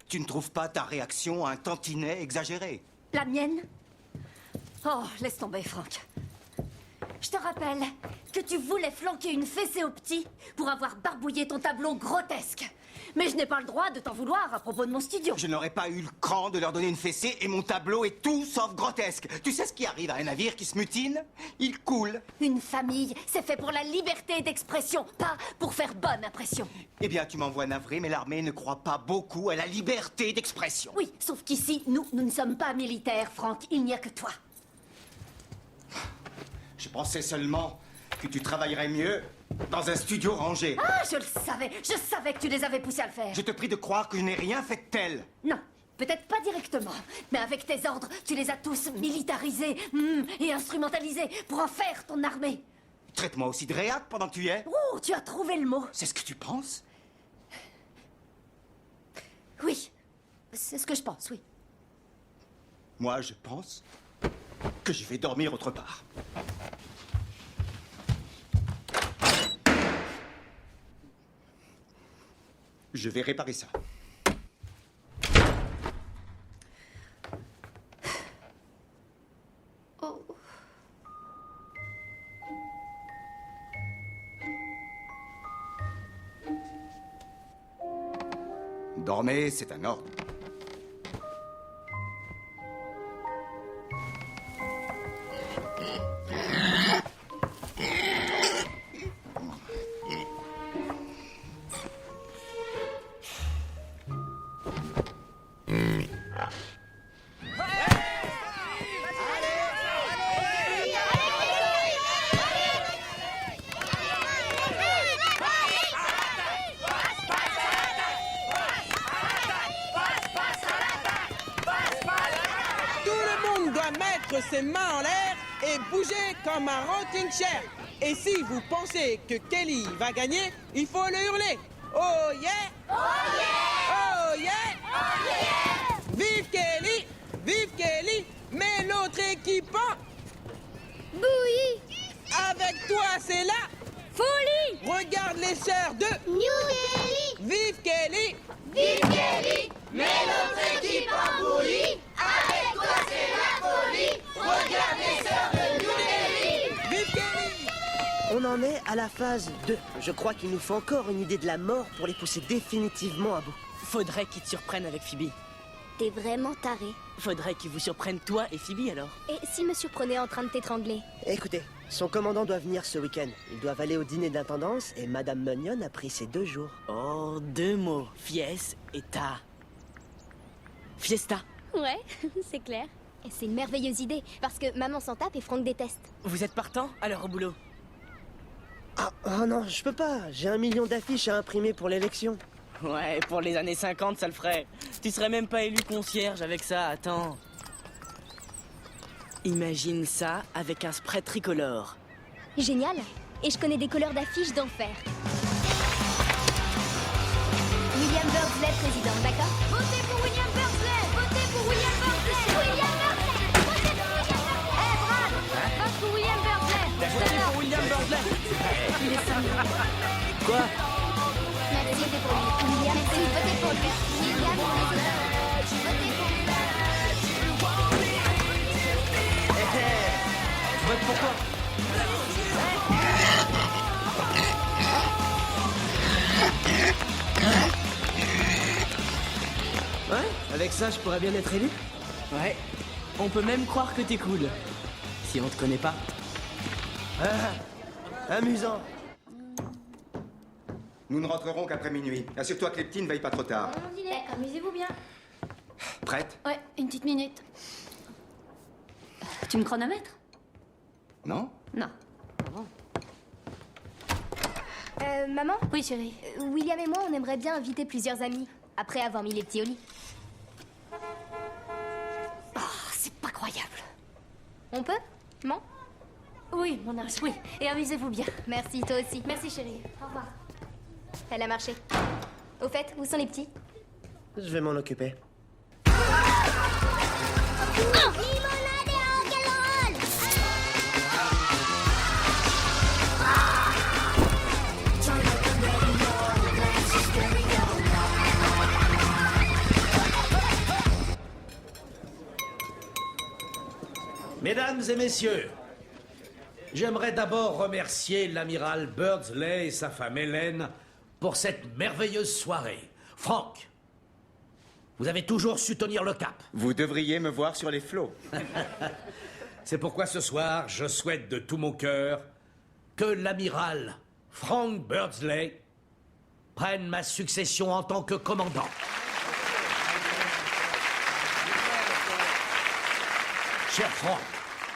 Tu ne trouves pas ta réaction un tantinet exagérée? La mienne? Oh, laisse tomber, Franck. Je te rappelle que tu voulais flanquer une fessée au petit pour avoir barbouillé ton tableau grotesque. Mais je n'ai pas le droit de t'en vouloir à propos de mon studio. Je n'aurais pas eu le cran de leur donner une fessée et mon tableau est tout sauf grotesque. Tu sais ce qui arrive à un navire qui se mutine? Il coule. Une famille, c'est fait pour la liberté d'expression, pas pour faire bonne impression. Eh bien, tu m'envoies navré, mais l'armée ne croit pas beaucoup à la liberté d'expression. Oui, sauf qu'ici, nous ne sommes pas militaires, Franck. Il n'y a que toi. Je pensais seulement que tu travaillerais mieux dans un studio rangé. Ah, je savais que tu les avais poussés à le faire. Je te prie de croire que je n'ai rien fait de tel. Non, peut-être pas directement, mais avec tes ordres, tu les as tous militarisés et instrumentalisés pour en faire ton armée. Traite-moi aussi de réac pendant que tu y es. Oh, tu as trouvé le mot. C'est ce que tu penses? Oui, c'est ce que je pense, oui. Moi, je pense que je vais dormir autre part. Je vais réparer ça. Oh. Dormez, c'est un ordre. Ses mains en l'air et bouger comme un rocking chair. Et si vous pensez que Kelly va gagner, il faut le hurler. Oh yeah! Oh yeah! Oh yeah! Oh yeah! Vive Kelly! Vive Kelly! Mais l'autre équipe en... Bouillie! Avec toi, c'est la... Folie! Regarde les sœurs de... New Kelly! Vive Kelly! Vive Kelly! Mais l'autre équipe en bouillie! Avec toi, c'est la folie! Regarde les sœurs de New Kelly! Vive Kelly! On en est à la phase 2. Je crois qu'il nous faut encore une idée de la mort pour les pousser définitivement à bout. Faudrait qu'ils te surprennent avec Phoebe. T'es vraiment taré. Faudrait qu'ils vous surprennent toi et Phoebe alors. Et s'il me surprenait en train de t'étrangler? Écoutez, son commandant doit venir ce week-end. Ils doivent aller au dîner d'intendance et Madame Munyon a pris ses 2 jours. Oh, 2 mots. Fies et ta. Fiesta. Ouais, c'est clair. Et c'est une merveilleuse idée, parce que maman s'en tape et Franck déteste. Vous êtes partant? Alors au boulot. Oh non, je peux pas. J'ai 1 million d'affiches à imprimer pour l'élection. Ouais, pour les années 50, ça le ferait. Tu serais même pas élu concierge avec ça, attends. Imagine ça avec un spray tricolore. Génial. Et je connais des couleurs d'affiches d'enfer. William Birdsley, président, d'accord? Votez pour William Birdsley! Votez pour William Birdsley! William Birdsley! Votez pour William Birdsley! Hé, Brad! Vote pour William Birdsley! Votez pour William Birdsley! Il est sympa. Quoi? Merci, votez pour lui. William, votez pour lui. William, votez pour lui. Vote pour toi. Ouais, avec ça, je pourrais bien être élu. Ouais, on peut même croire que t'es cool. Si on te connaît pas. Ah, amusant. Nous ne rentrerons qu'après minuit. Assure-toi que les petits ne veillent pas trop tard. Bon dîner, amusez-vous bien. Prête? Ouais, une petite minute. Tu me chronomètres? Non? Non. Ah bon. Maman? Oui, chérie. William et moi, on aimerait bien inviter plusieurs amis, après avoir mis les petits au lit. Oh, c'est pas croyable. On peut? Non? Oui, mon âge, oui. Et amusez-vous bien. Merci, toi aussi. Merci, chérie. Au revoir. Elle a marché. Au fait, où sont les petits? Je vais m'en occuper. Limonade et rock'n'roll. Mesdames et messieurs, j'aimerais d'abord remercier l'amiral Birdsley et sa femme Hélène pour cette merveilleuse soirée. Franck, vous avez toujours su tenir le cap. Vous devriez me voir sur les flots. C'est pourquoi ce soir, je souhaite de tout mon cœur que l'amiral Frank Birdsley prenne ma succession en tant que commandant. Cher Franck,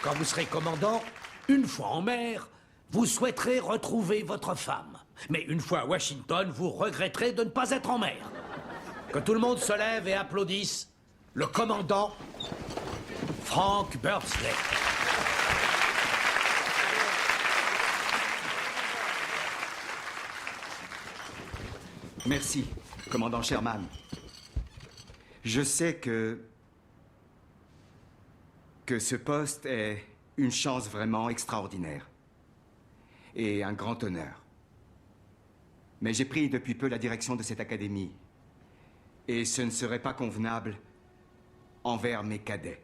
quand vous serez commandant, une fois en mer, vous souhaiterez retrouver votre femme. Mais une fois à Washington, vous regretterez de ne pas être en mer. Que tout le monde se lève et applaudisse le commandant Frank Birdsley. Merci, commandant Sherman. Je sais que ce poste est une chance vraiment extraordinaire et un grand honneur. Mais j'ai pris depuis peu la direction de cette académie et ce ne serait pas convenable envers mes cadets,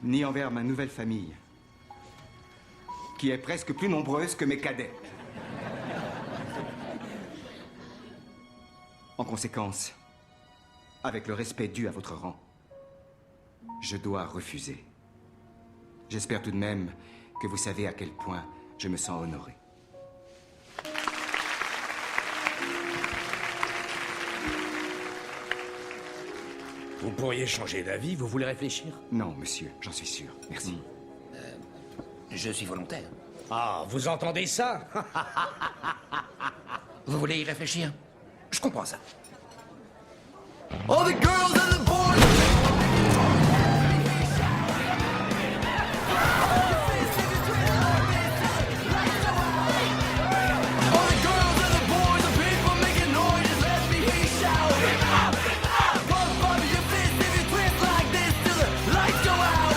ni envers ma nouvelle famille, qui est presque plus nombreuse que mes cadets. En conséquence, avec le respect dû à votre rang, je dois refuser. J'espère tout de même que vous savez à quel point je me sens honoré. Vous pourriez changer d'avis, vous voulez réfléchir? Non, monsieur, j'en suis sûr. Merci. Je suis volontaire. Ah, vous entendez ça? Vous voulez y réfléchir? Je comprends ça. All the girls and the boys. All the girls and the boys, the people making noise, let me hear you shout. Pump up your fist if you twist like this till the lights go out.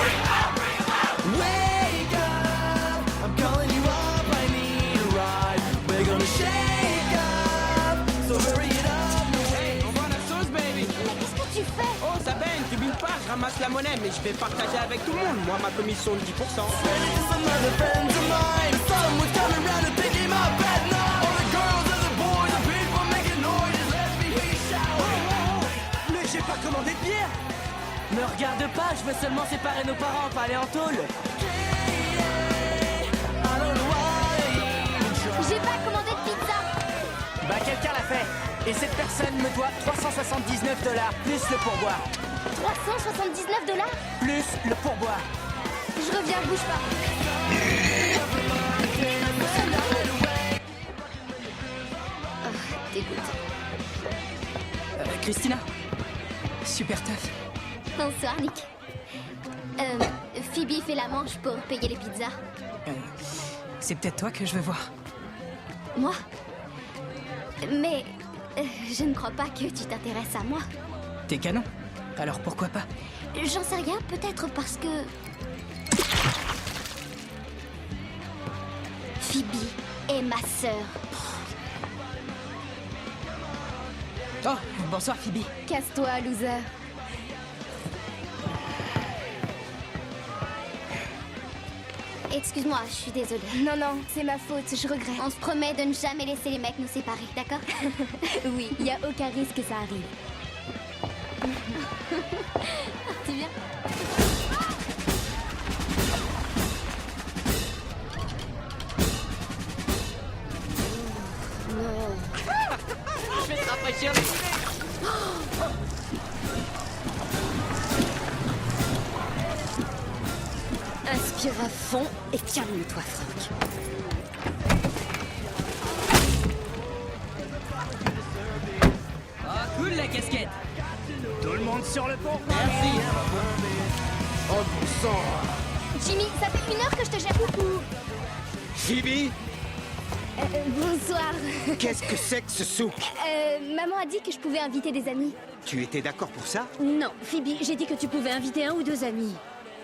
Wake up, I'm calling you up, I need a ride. We're gonna shake up, so hurry it up. Hey, on voit la sauce, baby. Qu'est-ce que tu fais? Oh, ça baigne, tu bines pas, je ramasse la monnaie, mais je vais partager avec tout le monde. Moi, ma commission de 10%. Some other friends of mine, someone's coming round to pick him up at night. All the girls and the boys, the people making noise, let me hear you shout. Mais j'ai pas commandé de bière. Me regarde pas, je veux seulement séparer nos parents, pas aller en tôle. J'ai pas commandé de pizza. Bah quelqu'un l'a fait. Et cette personne me doit $379 plus le pourboire. $379? Plus le pourboire. Je reviens, bouge pas. Dégoûte. Christina, super tough. Bonsoir, Nick. Phoebe fait la manche pour payer les pizzas. C'est peut-être toi que je veux voir. Moi? Mais je ne crois pas que tu t'intéresses à moi. T'es canon. Alors pourquoi pas? J'en sais rien, peut-être parce que... Phoebe est ma sœur. Oh, bonsoir Phoebe. Casse-toi, loser. Excuse-moi, je suis désolée. Non, non, c'est ma faute, je regrette. On se promet de ne jamais laisser les mecs nous séparer, d'accord? Oui, il n'y a aucun risque que ça arrive. Tu viens? Non. réussir les idées. Inspire à fond et calme-toi, Franck. Ah, cool la casquette. Tout le monde sur le pont. Merci. Oh, bon sang. Jimmy, ça fait 1 heure que je te gère. Coucou. Phoebe, Bonsoir. qu'est-ce que c'est que ce souk? Maman a dit que je pouvais inviter des amis. Tu étais d'accord pour ça? Non, Phoebe, j'ai dit que tu pouvais inviter 1 ou 2 amis.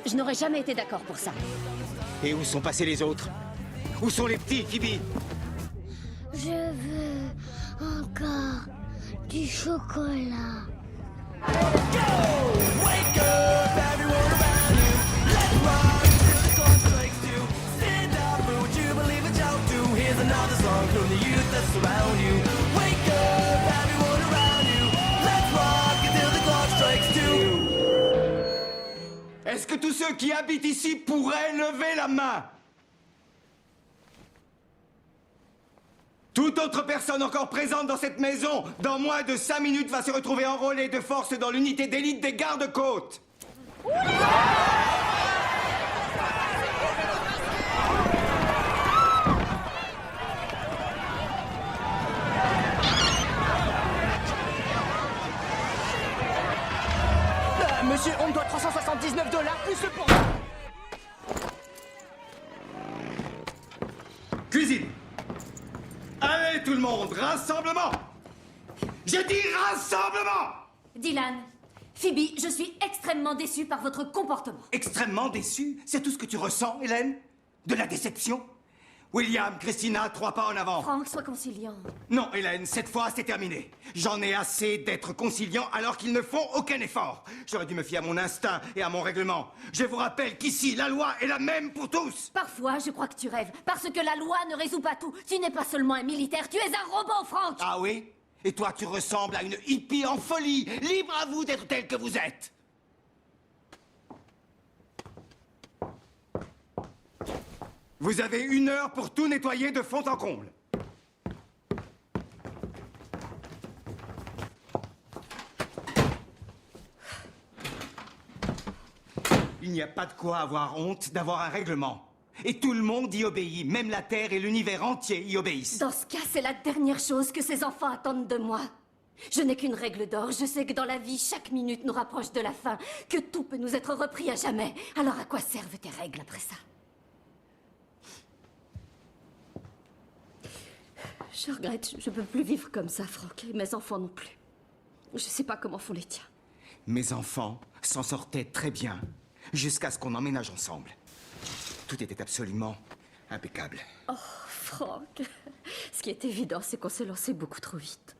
Je n'aurais jamais été d'accord pour ça. Et où sont passés les autres? Où sont les petits, Phoebe? Je veux encore du chocolat. Wake up, everyone around you. Let's rock until the clock strikes 2. Stand up for what you believe and shout to. Here's another song from the youth that surround you. Wake up, everyone around you. Let's rock until the clock strikes 2. Est-ce que tous ceux qui habitent ici pourraient lever la main? Toute autre personne encore présente dans cette maison, dans moins de 5 minutes, va se retrouver enrôlée de force dans l'unité d'élite des gardes-côtes. Monsieur, on me doit $379 plus le pont. Cuisine. Allez tout le monde, rassemblement. J'ai dit rassemblement. Dylan, Phoebe, je suis extrêmement déçue par votre comportement. Extrêmement déçu? C'est tout ce que tu ressens, Hélène? De la déception? William, Christina, 3 pas en avant. Franck, sois conciliant. Non, Hélène, cette fois, c'est terminé. J'en ai assez d'être conciliant alors qu'ils ne font aucun effort. J'aurais dû me fier à mon instinct et à mon règlement. Je vous rappelle qu'ici, la loi est la même pour tous. Parfois, je crois que tu rêves. Parce que la loi ne résout pas tout. Tu n'es pas seulement un militaire, tu es un robot, Franck. Ah oui? Et toi, tu ressembles à une hippie en folie. Libre à vous d'être tel que vous êtes. Vous avez 1 heure pour tout nettoyer de fond en comble. Il n'y a pas de quoi avoir honte d'avoir un règlement. Et tout le monde y obéit, même la Terre et l'univers entier y obéissent. Dans ce cas, c'est la dernière chose que ces enfants attendent de moi. Je n'ai qu'une règle d'or. Je sais que dans la vie, chaque minute nous rapproche de la fin, que tout peut nous être repris à jamais. Alors à quoi servent tes règles après ça? Je regrette, je peux plus vivre comme ça, Franck, et mes enfants non plus. Je sais pas comment font les tiens. Mes enfants s'en sortaient très bien, jusqu'à ce qu'on emménage ensemble. Tout était absolument impeccable. Oh, Franck, ce qui est évident, c'est qu'on s'est lancé beaucoup trop vite.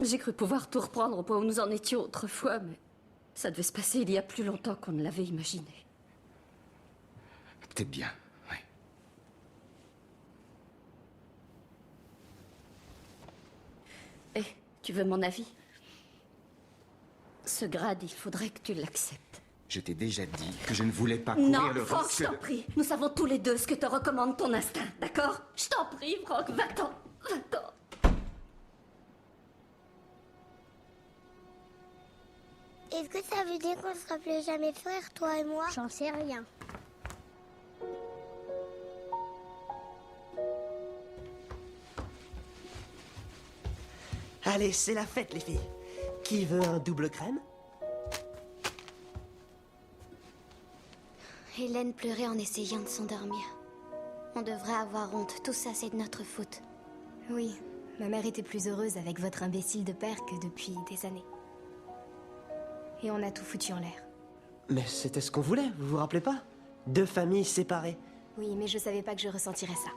J'ai cru pouvoir tout reprendre au point où nous en étions autrefois, mais ça devait se passer il y a plus longtemps qu'on ne l'avait imaginé. Peut-être bien, oui. Eh, tu veux mon avis? Ce grade, il faudrait que tu l'acceptes. Je t'ai déjà dit que je ne voulais pas courir Non, le Franck, risque je t'en de... prie. Nous savons tous les deux ce que te recommande ton instinct, d'accord? Je t'en prie, Franck, va-t'en. Va-t'en. Est-ce que ça veut dire qu'on sera plus jamais frères, toi et moi? J'en sais rien. Allez, c'est la fête, les filles. Qui veut un double crème? Hélène pleurait en essayant de s'endormir. On devrait avoir honte. Tout ça, c'est de notre faute. Oui, ma mère était plus heureuse avec votre imbécile de père que depuis des années. Et on a tout foutu en l'air. Mais c'était ce qu'on voulait, vous vous rappelez pas? 2 familles séparées. Oui, mais je savais pas que je ressentirais ça.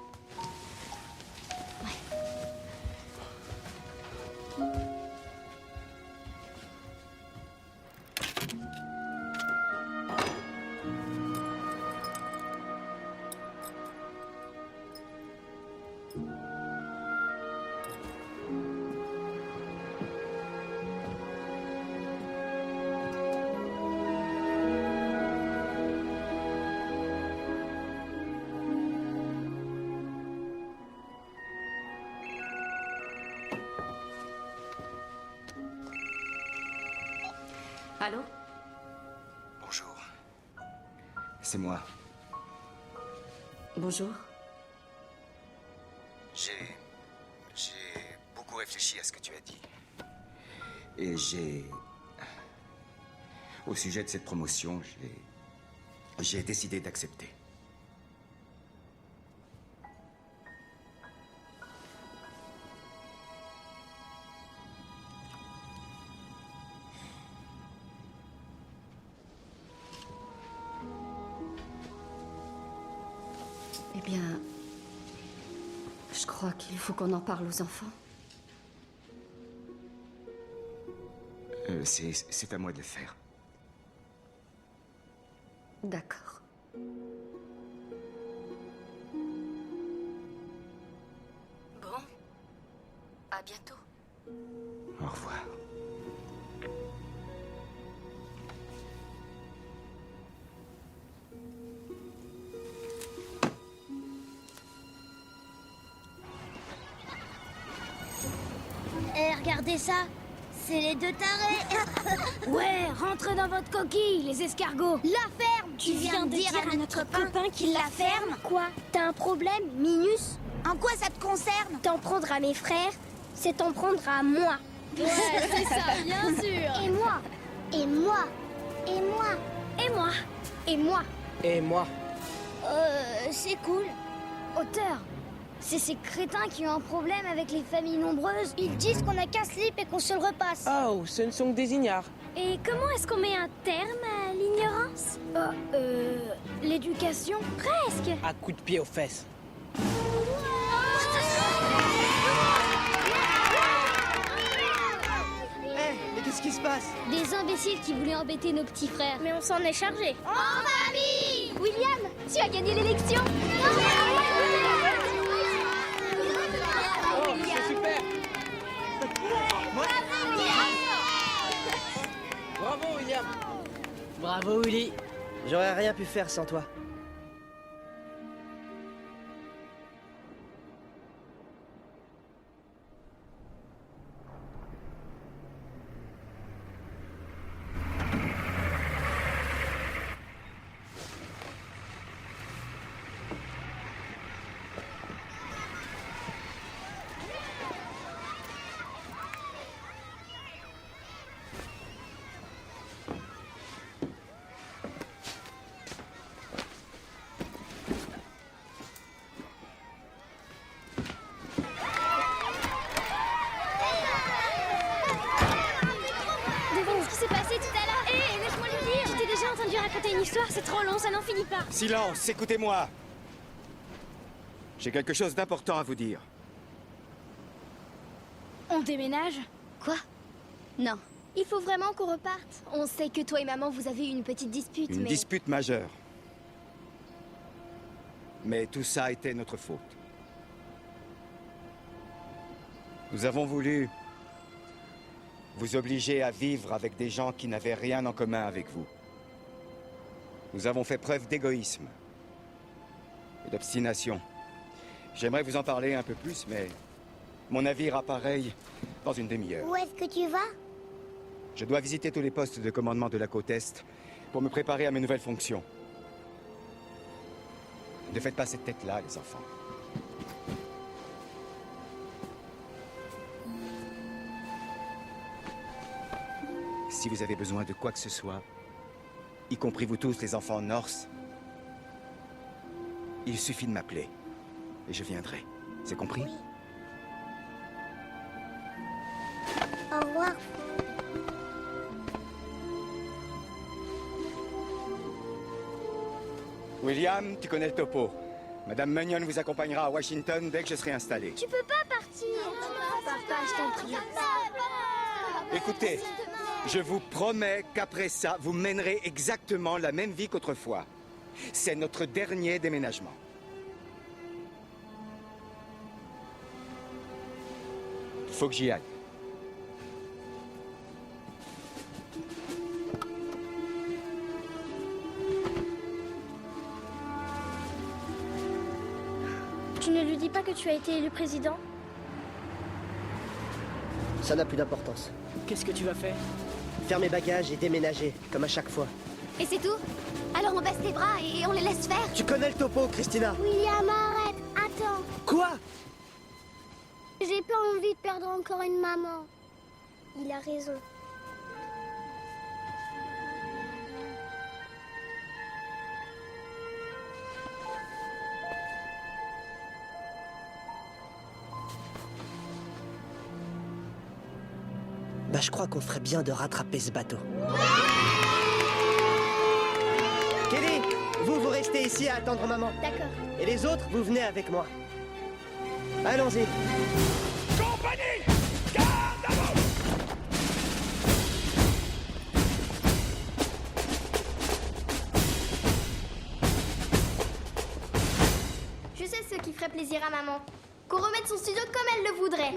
Allô? Bonjour. C'est moi. Bonjour. J'ai beaucoup réfléchi à ce que tu as dit. Et au sujet de cette promotion, j'ai décidé d'accepter. Eh bien, je crois qu'il faut qu'on en parle aux enfants. C'est à moi de le faire. D'accord. Bon. À bientôt. Au revoir. Eh, regardez ça. C'est les deux tarés. Ouais, rentrez dans votre coquille, les escargots. La ferme. Tu viens de dire à notre copain qu'il la ferme? Quoi? T'as un problème, Minus? En quoi ça te concerne? T'en prendre à mes frères, c'est t'en prendre à moi. Ouais, c'est ça, bien sûr. Et moi. Et moi. Et moi. Et moi? Et moi. Et moi? C'est cool. Auteur, C'est ces crétins qui ont un problème avec les familles nombreuses. Ils disent qu'on a qu'un slip et qu'on se le repasse. Oh, ce ne sont que des ignares. et comment est-ce qu'on met un terme à l'ignorance? L'éducation? Presque. À coups de pied aux fesses. Mais qu'est-ce qui se passe? Des imbéciles qui voulaient embêter nos petits frères. Mais on s'en est chargé. En famille! William, tu as gagné l'élection! Oh, c'est super! Bravo, William! Bravo, Willy. J'aurais rien pu faire sans toi. Devine ce qui s'est passé tout à l'heure. Hé, laisse-moi le dire. Je t'ai déjà entendu raconter une histoire, c'est trop long, ça n'en finit pas. Silence, écoutez-moi. J'ai quelque chose d'important à vous dire. On déménage? Quoi? Non. Il faut vraiment qu'on reparte. On sait que toi et maman, vous avez eu une petite dispute, Une mais... dispute majeure. Mais tout ça était notre faute. Nous avons voulu vous obliger à vivre avec des gens qui n'avaient rien en commun avec vous. Nous avons fait preuve d'égoïsme et d'obstination. J'aimerais vous en parler un peu plus, mais mon navire apparaît dans une demi-heure. Où est-ce que tu vas? Je dois visiter tous les postes de commandement de la côte Est pour me préparer à mes nouvelles fonctions. Ne faites pas cette tête-là, les enfants. Si vous avez besoin de quoi que ce soit, y compris vous tous, les enfants Norse, il suffit de m'appeler et je viendrai. C'est compris? Au revoir. William, tu connais le topo. Madame Munyon vous accompagnera à Washington dès que je serai installé. Tu peux pas partir. Papa, je t'en prie. Écoutez, je vous promets qu'après ça, vous mènerez exactement la même vie qu'autrefois. C'est notre dernier déménagement. Il faut que j'y aille. Tu ne lui dis pas que tu as été élu président? Ça n'a plus d'importance. Qu'est-ce que tu vas faire? faire mes bagages et déménager, comme à chaque fois. Et c'est tout? Alors on baisse les bras et on les laisse faire? Tu connais le topo, Christina? William, arrête. Attends. Quoi? J'ai pas envie de perdre encore une maman. Il a raison. Bah, je crois qu'on ferait bien de rattraper ce bateau. Kelly, vous restez ici à attendre maman. D'accord. Et les autres, vous venez avec moi. Allons-y. Compagnie, garde à vous! Je sais ce qui ferait plaisir à maman. Qu'on remette son studio comme elle le voudrait.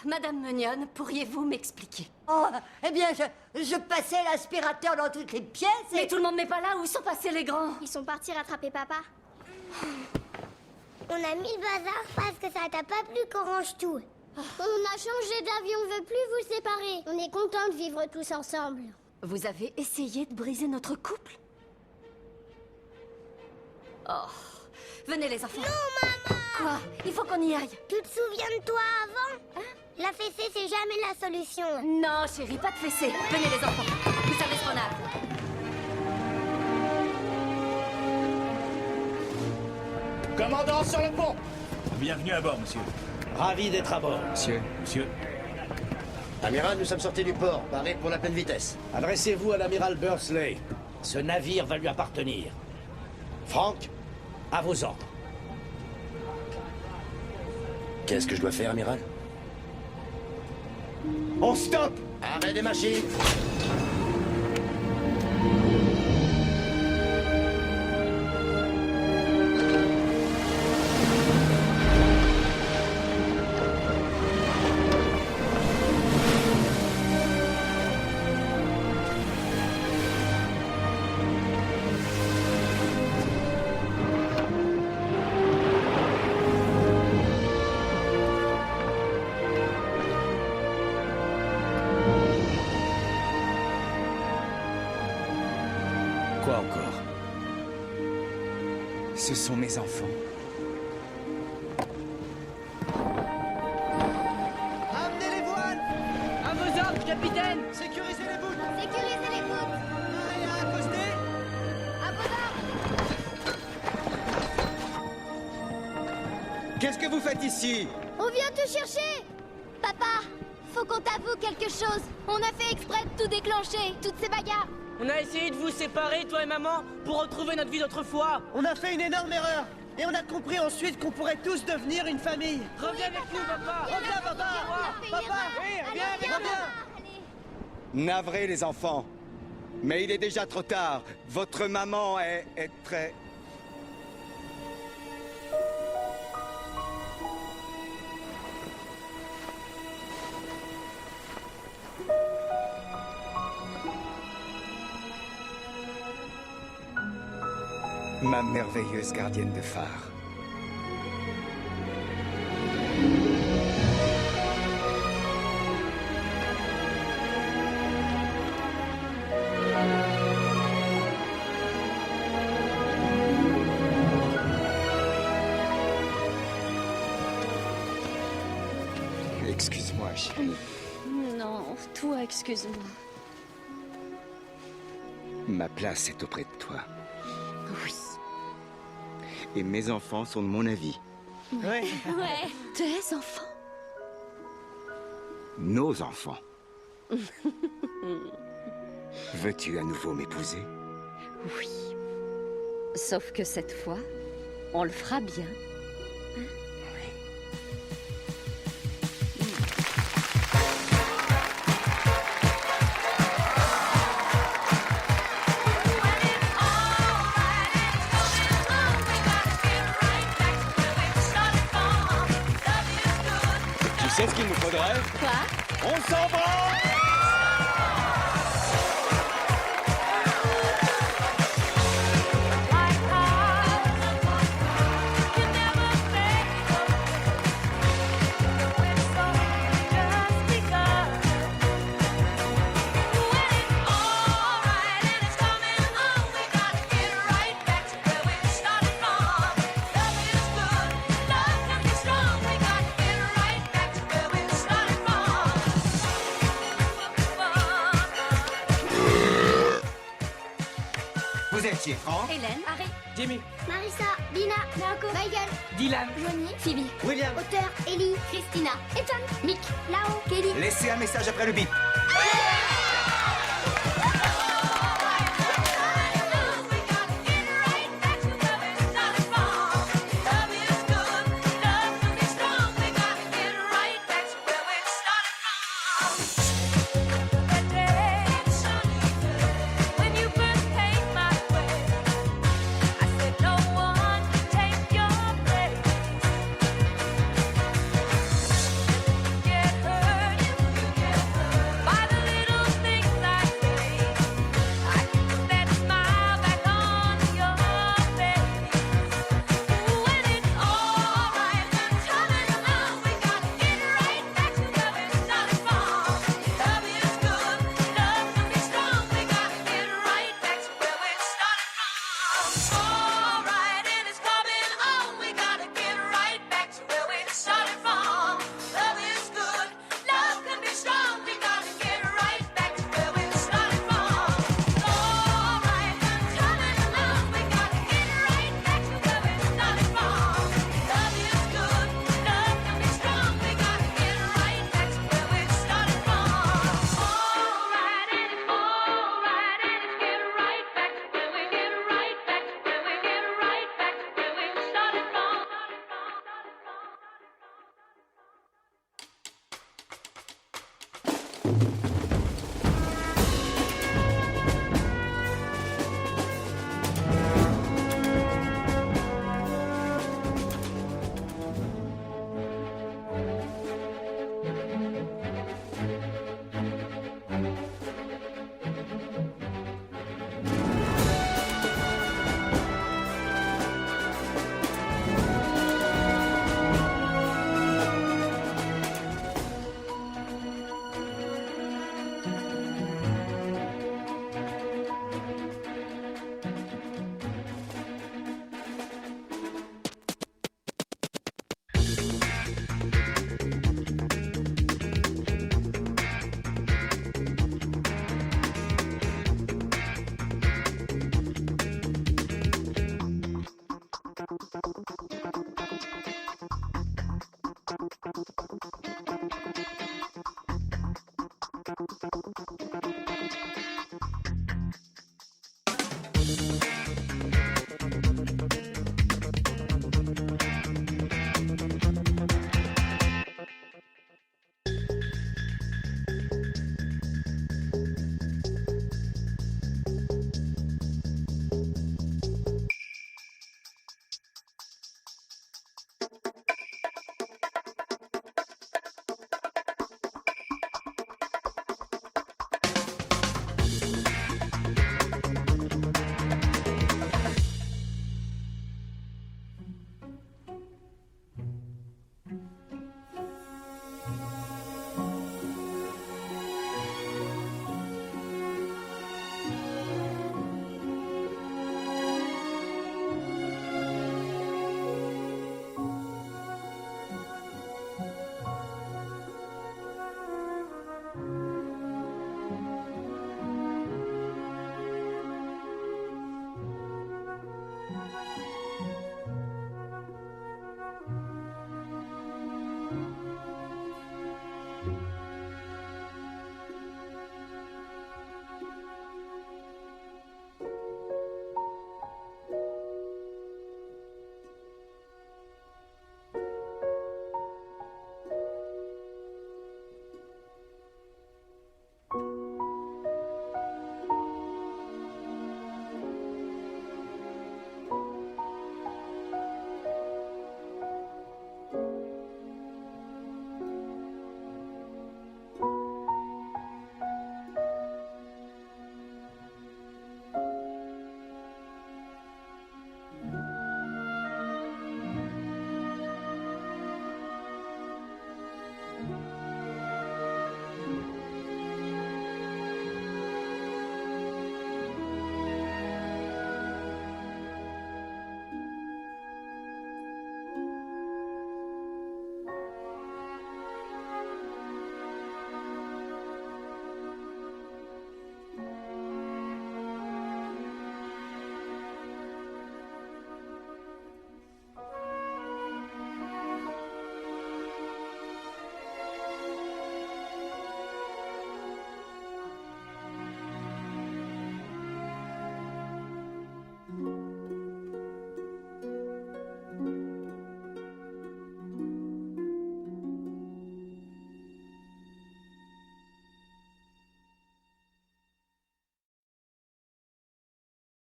Madame Mignonne, pourriez-vous m'expliquer? Oh, eh bien, je passais l'aspirateur dans toutes les pièces et... Mais tout le monde n'est pas là, où sont passés les grands? Ils sont partis rattraper papa. On a mis le bazar parce que ça t'a pas plu qu'on range tout. On a changé d'avis, on veut plus vous séparer. On est content de vivre tous ensemble. Vous avez essayé de briser notre couple? Oh, venez les enfants. Non, maman! Quoi? Il faut qu'on y aille. Tu te souviens de toi avant? Hein? La fessée, c'est jamais la solution. Non, chérie, pas de fessée. Venez les enfants. Vous savez ce qu'on a. Commandant sur le pont! Bienvenue à bord, monsieur. Ravi d'être à bord. Monsieur. Monsieur. Amiral, nous sommes sortis du port, parés pour la pleine vitesse. Adressez-vous à l'amiral Bursley. Ce navire va lui appartenir. Frank, à vos ordres. Qu'est-ce que je dois faire, amiral? On stoppe! Arrêt des machines! Quoi encore? Ce sont mes enfants. Amenez les voiles! À vos ordres, capitaine! Sécurisez les bouts! Sécurisez les poutres! Prêt à accoster? À vos ordres! Qu'est-ce que vous faites ici? On vient te chercher! Papa, faut qu'on t'avoue quelque chose. On a fait exprès de tout déclencher, toutes ces bagarres. On a essayé de vous séparer, toi et maman, pour retrouver notre vie d'autrefois. On a fait une énorme erreur! Et on a compris ensuite qu'on pourrait tous devenir une famille! Reviens avec nous, papa! Reviens, papa! Papa! Oui, reviens avec nous! Navrés, les enfants. Mais il est déjà trop tard. Votre maman est très... Ma merveilleuse gardienne de phare. chérie. Non, toi, excuse-moi. Ma place est auprès de toi. Oui. Et mes enfants sont de mon avis. Ouais. Ouais. Tes enfants. Nos enfants. Veux-tu à nouveau m'épouser? Oui. Sauf que cette fois, on le fera bien. Tu sais ce qu'il nous faudrait? Quoi? On s'embrasse! Vous êtes chez Franck? Hélène, Harry, Jimmy, Marissa, Lina, Naoko, Michael, Dylan, Johnny, Phoebe, William. Auteur, Ellie, Christina, Ethan, Mick, Lao, Kelly. Laissez un message après le bip.